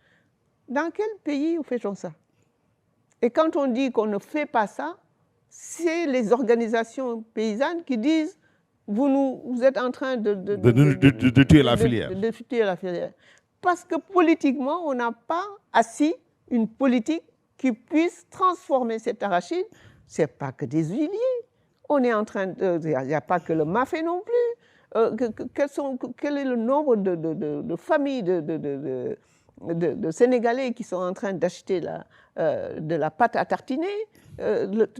Dans quel pays fait-on ça? Et quand on dit qu'on ne fait pas ça, c'est les organisations paysannes qui disent vous êtes en train de tuer la filière. De tuer la filière. Parce que politiquement, on n'a pas assis une politique qui puisse transformer cet arachide. Ce n'est pas que des huiliers. On est en train de... Il n'y a pas que le mafé non plus. Quel est le nombre de familles de Sénégalais qui sont en train d'acheter de la pâte à tartiner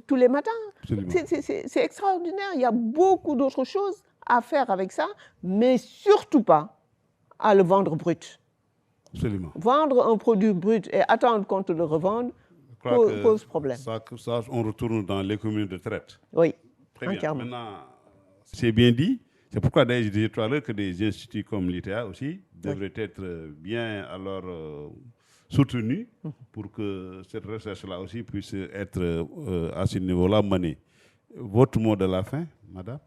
tous les matins? C'est extraordinaire. Il y a beaucoup d'autres choses à faire avec ça, mais surtout pas à le vendre brut. Absolument. Vendre un produit brut et attendre qu'on te le revende pose problème. Ça, on retourne dans l'économie de traite. Oui, très bien. Maintenant, c'est bien dit. C'est pourquoi d'ailleurs je disais tout à l'heure que des instituts comme l'ITA aussi devraient être bien soutenus pour que cette recherche-là aussi puisse être à ce niveau-là menée. Votre mot de la fin, madame?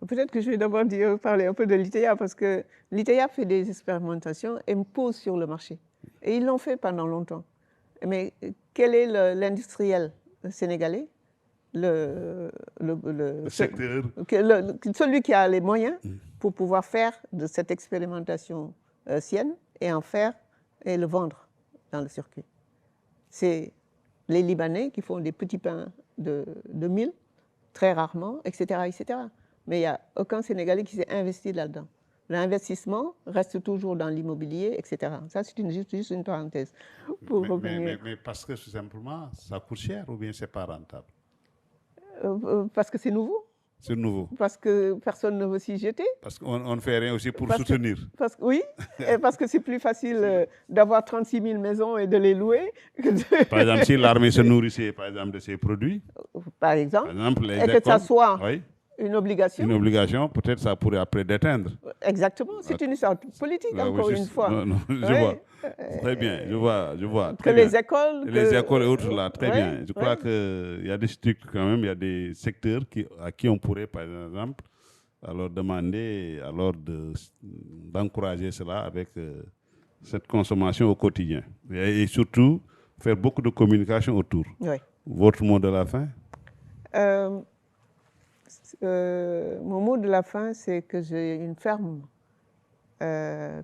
Peut-être que je vais d'abord parler un peu de l'ITA parce que l'ITA fait des expérimentations et me pose sur le marché. Et ils l'ont fait pendant longtemps. Mais quel est l'industriel sénégalais? Le secteur. Celui qui a les moyens pour pouvoir faire de cette expérimentation sienne et en faire et le vendre dans le circuit. C'est les Libanais qui font des petits pains de mil, très rarement, etc., etc. Mais il n'y a aucun Sénégalais qui s'est investi là-dedans. L'investissement reste toujours dans l'immobilier, etc. Ça, c'est juste une parenthèse. Mais parce que tout simplement, ça coûte cher ou bien c'est pas rentable? Parce que c'est nouveau. C'est nouveau. Parce que personne ne veut s'y jeter. Parce qu'on ne fait rien aussi pour soutenir. Oui, et parce que c'est plus facile d'avoir 36 000 maisons et de les louer. Par exemple, si l'armée se nourrissait par exemple, de ces produits. Par exemple et que ça soit une obligation. Une obligation, peut-être ça pourrait après déteindre. Exactement, c'est une histoire politique, encore une fois. Non, je vois. Très bien, je vois. Que les écoles... Les écoles et autres là, très bien. Je crois qu'il y a des structures quand même, il y a des secteurs à qui on pourrait, par exemple, alors demander d'encourager cela avec cette consommation au quotidien. Et surtout, faire beaucoup de communication autour. Oui. Votre mot de la fin? Mon mot de la fin, c'est que j'ai une ferme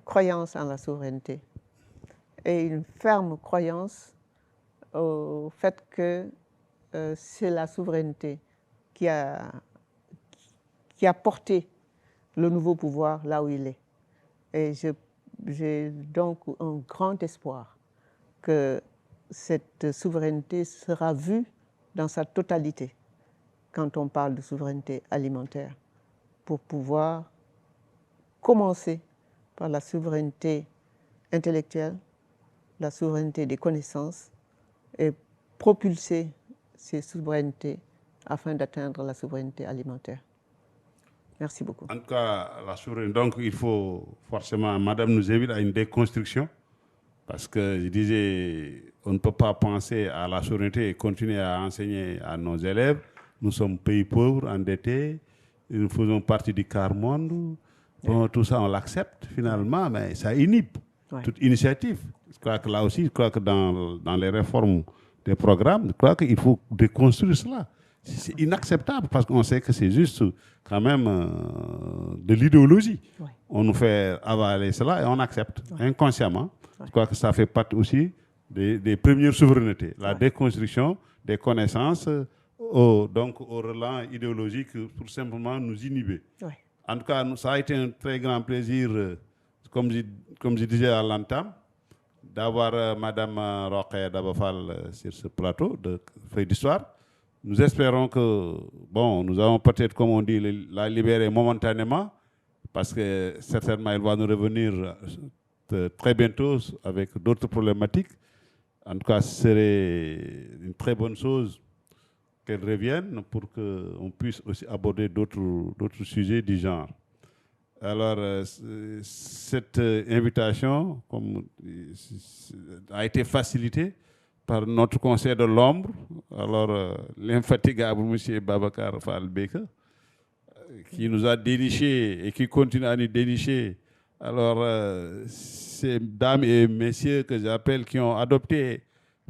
croyance en la souveraineté et une ferme croyance au fait que c'est la souveraineté qui a porté le nouveau pouvoir là où il est. Et j'ai donc un grand espoir que cette souveraineté sera vue dans sa totalité quand on parle de souveraineté alimentaire, pour pouvoir commencer par la souveraineté intellectuelle, la souveraineté des connaissances et propulser ces souverainetés afin d'atteindre la souveraineté alimentaire. Merci beaucoup. En tout cas, la souveraineté, donc il faut forcément, Madame nous invite à une déconstruction, parce que je disais, on ne peut pas penser à la souveraineté et continuer à enseigner à nos élèves. Nous sommes pays pauvres, endettés, nous faisons partie du quart monde. Bon, tout ça, on l'accepte finalement, mais ça inhibe toute initiative. Je crois que là aussi, je crois que dans les réformes des programmes, je crois qu'il faut déconstruire cela. C'est inacceptable parce qu'on sait que c'est juste quand même de l'idéologie. Ouais. On nous fait avaler cela et on accepte inconsciemment. Ouais. Je crois que ça fait partie aussi des premières souverainetés. La déconstruction des connaissances donc au relent idéologique pour simplement nous inhiber. Ouais. En tout cas, ça a été un très grand plaisir, comme je disais à l'entame, d'avoir Madame Rokhaya Daba Fall sur ce plateau de Feuilles d'Histoire. Nous espérons que, bon, nous allons peut-être, comme on dit, la libérer momentanément, parce que certainement elle va nous revenir très bientôt avec d'autres problématiques. En tout cas, ce serait une très bonne chose qu'elle revienne pour qu'on puisse aussi aborder d'autres sujets du genre. Alors, cette invitation a été facilitée par notre conseil de l'ombre, alors l'infatigable M. Babacar Fall Beka, qui nous a déniché et qui continue à nous dénicher. Alors, ces dames et messieurs que j'appelle qui ont adopté,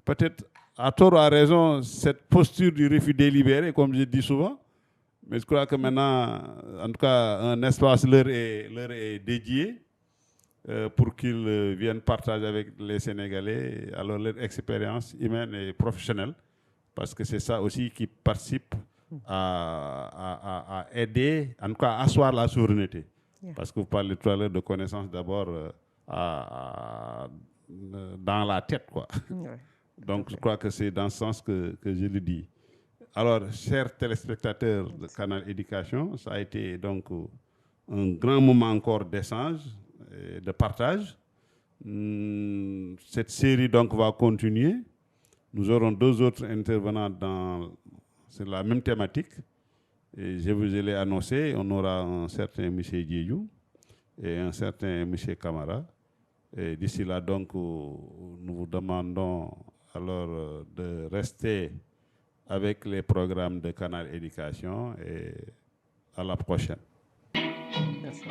peut-être à tort ou à raison, cette posture du refus délibéré, comme je dis souvent, mais je crois que maintenant, en tout cas, un espace leur est dédié pour qu'ils viennent partager avec les Sénégalais alors leur expérience humaine et professionnelle, parce que c'est ça aussi qui participe à aider, en tout cas à asseoir la souveraineté. Yeah. Parce que vous parlez tout à l'heure de connaissances d'abord dans la tête, quoi. Ouais. Donc je crois que c'est dans ce sens que je le dis. Alors, chers téléspectateurs de Canal Éducation, ça a été donc un grand moment encore d'échange, de partage. Cette série donc va continuer. Nous aurons 2 autres intervenants sur la même thématique. Et je vous l'ai annoncé, on aura un certain M. Diédiou et un certain M. Camara. Et d'ici là, donc, nous vous demandons alors de rester avec les programmes de Canal Éducation et à la prochaine. Merci.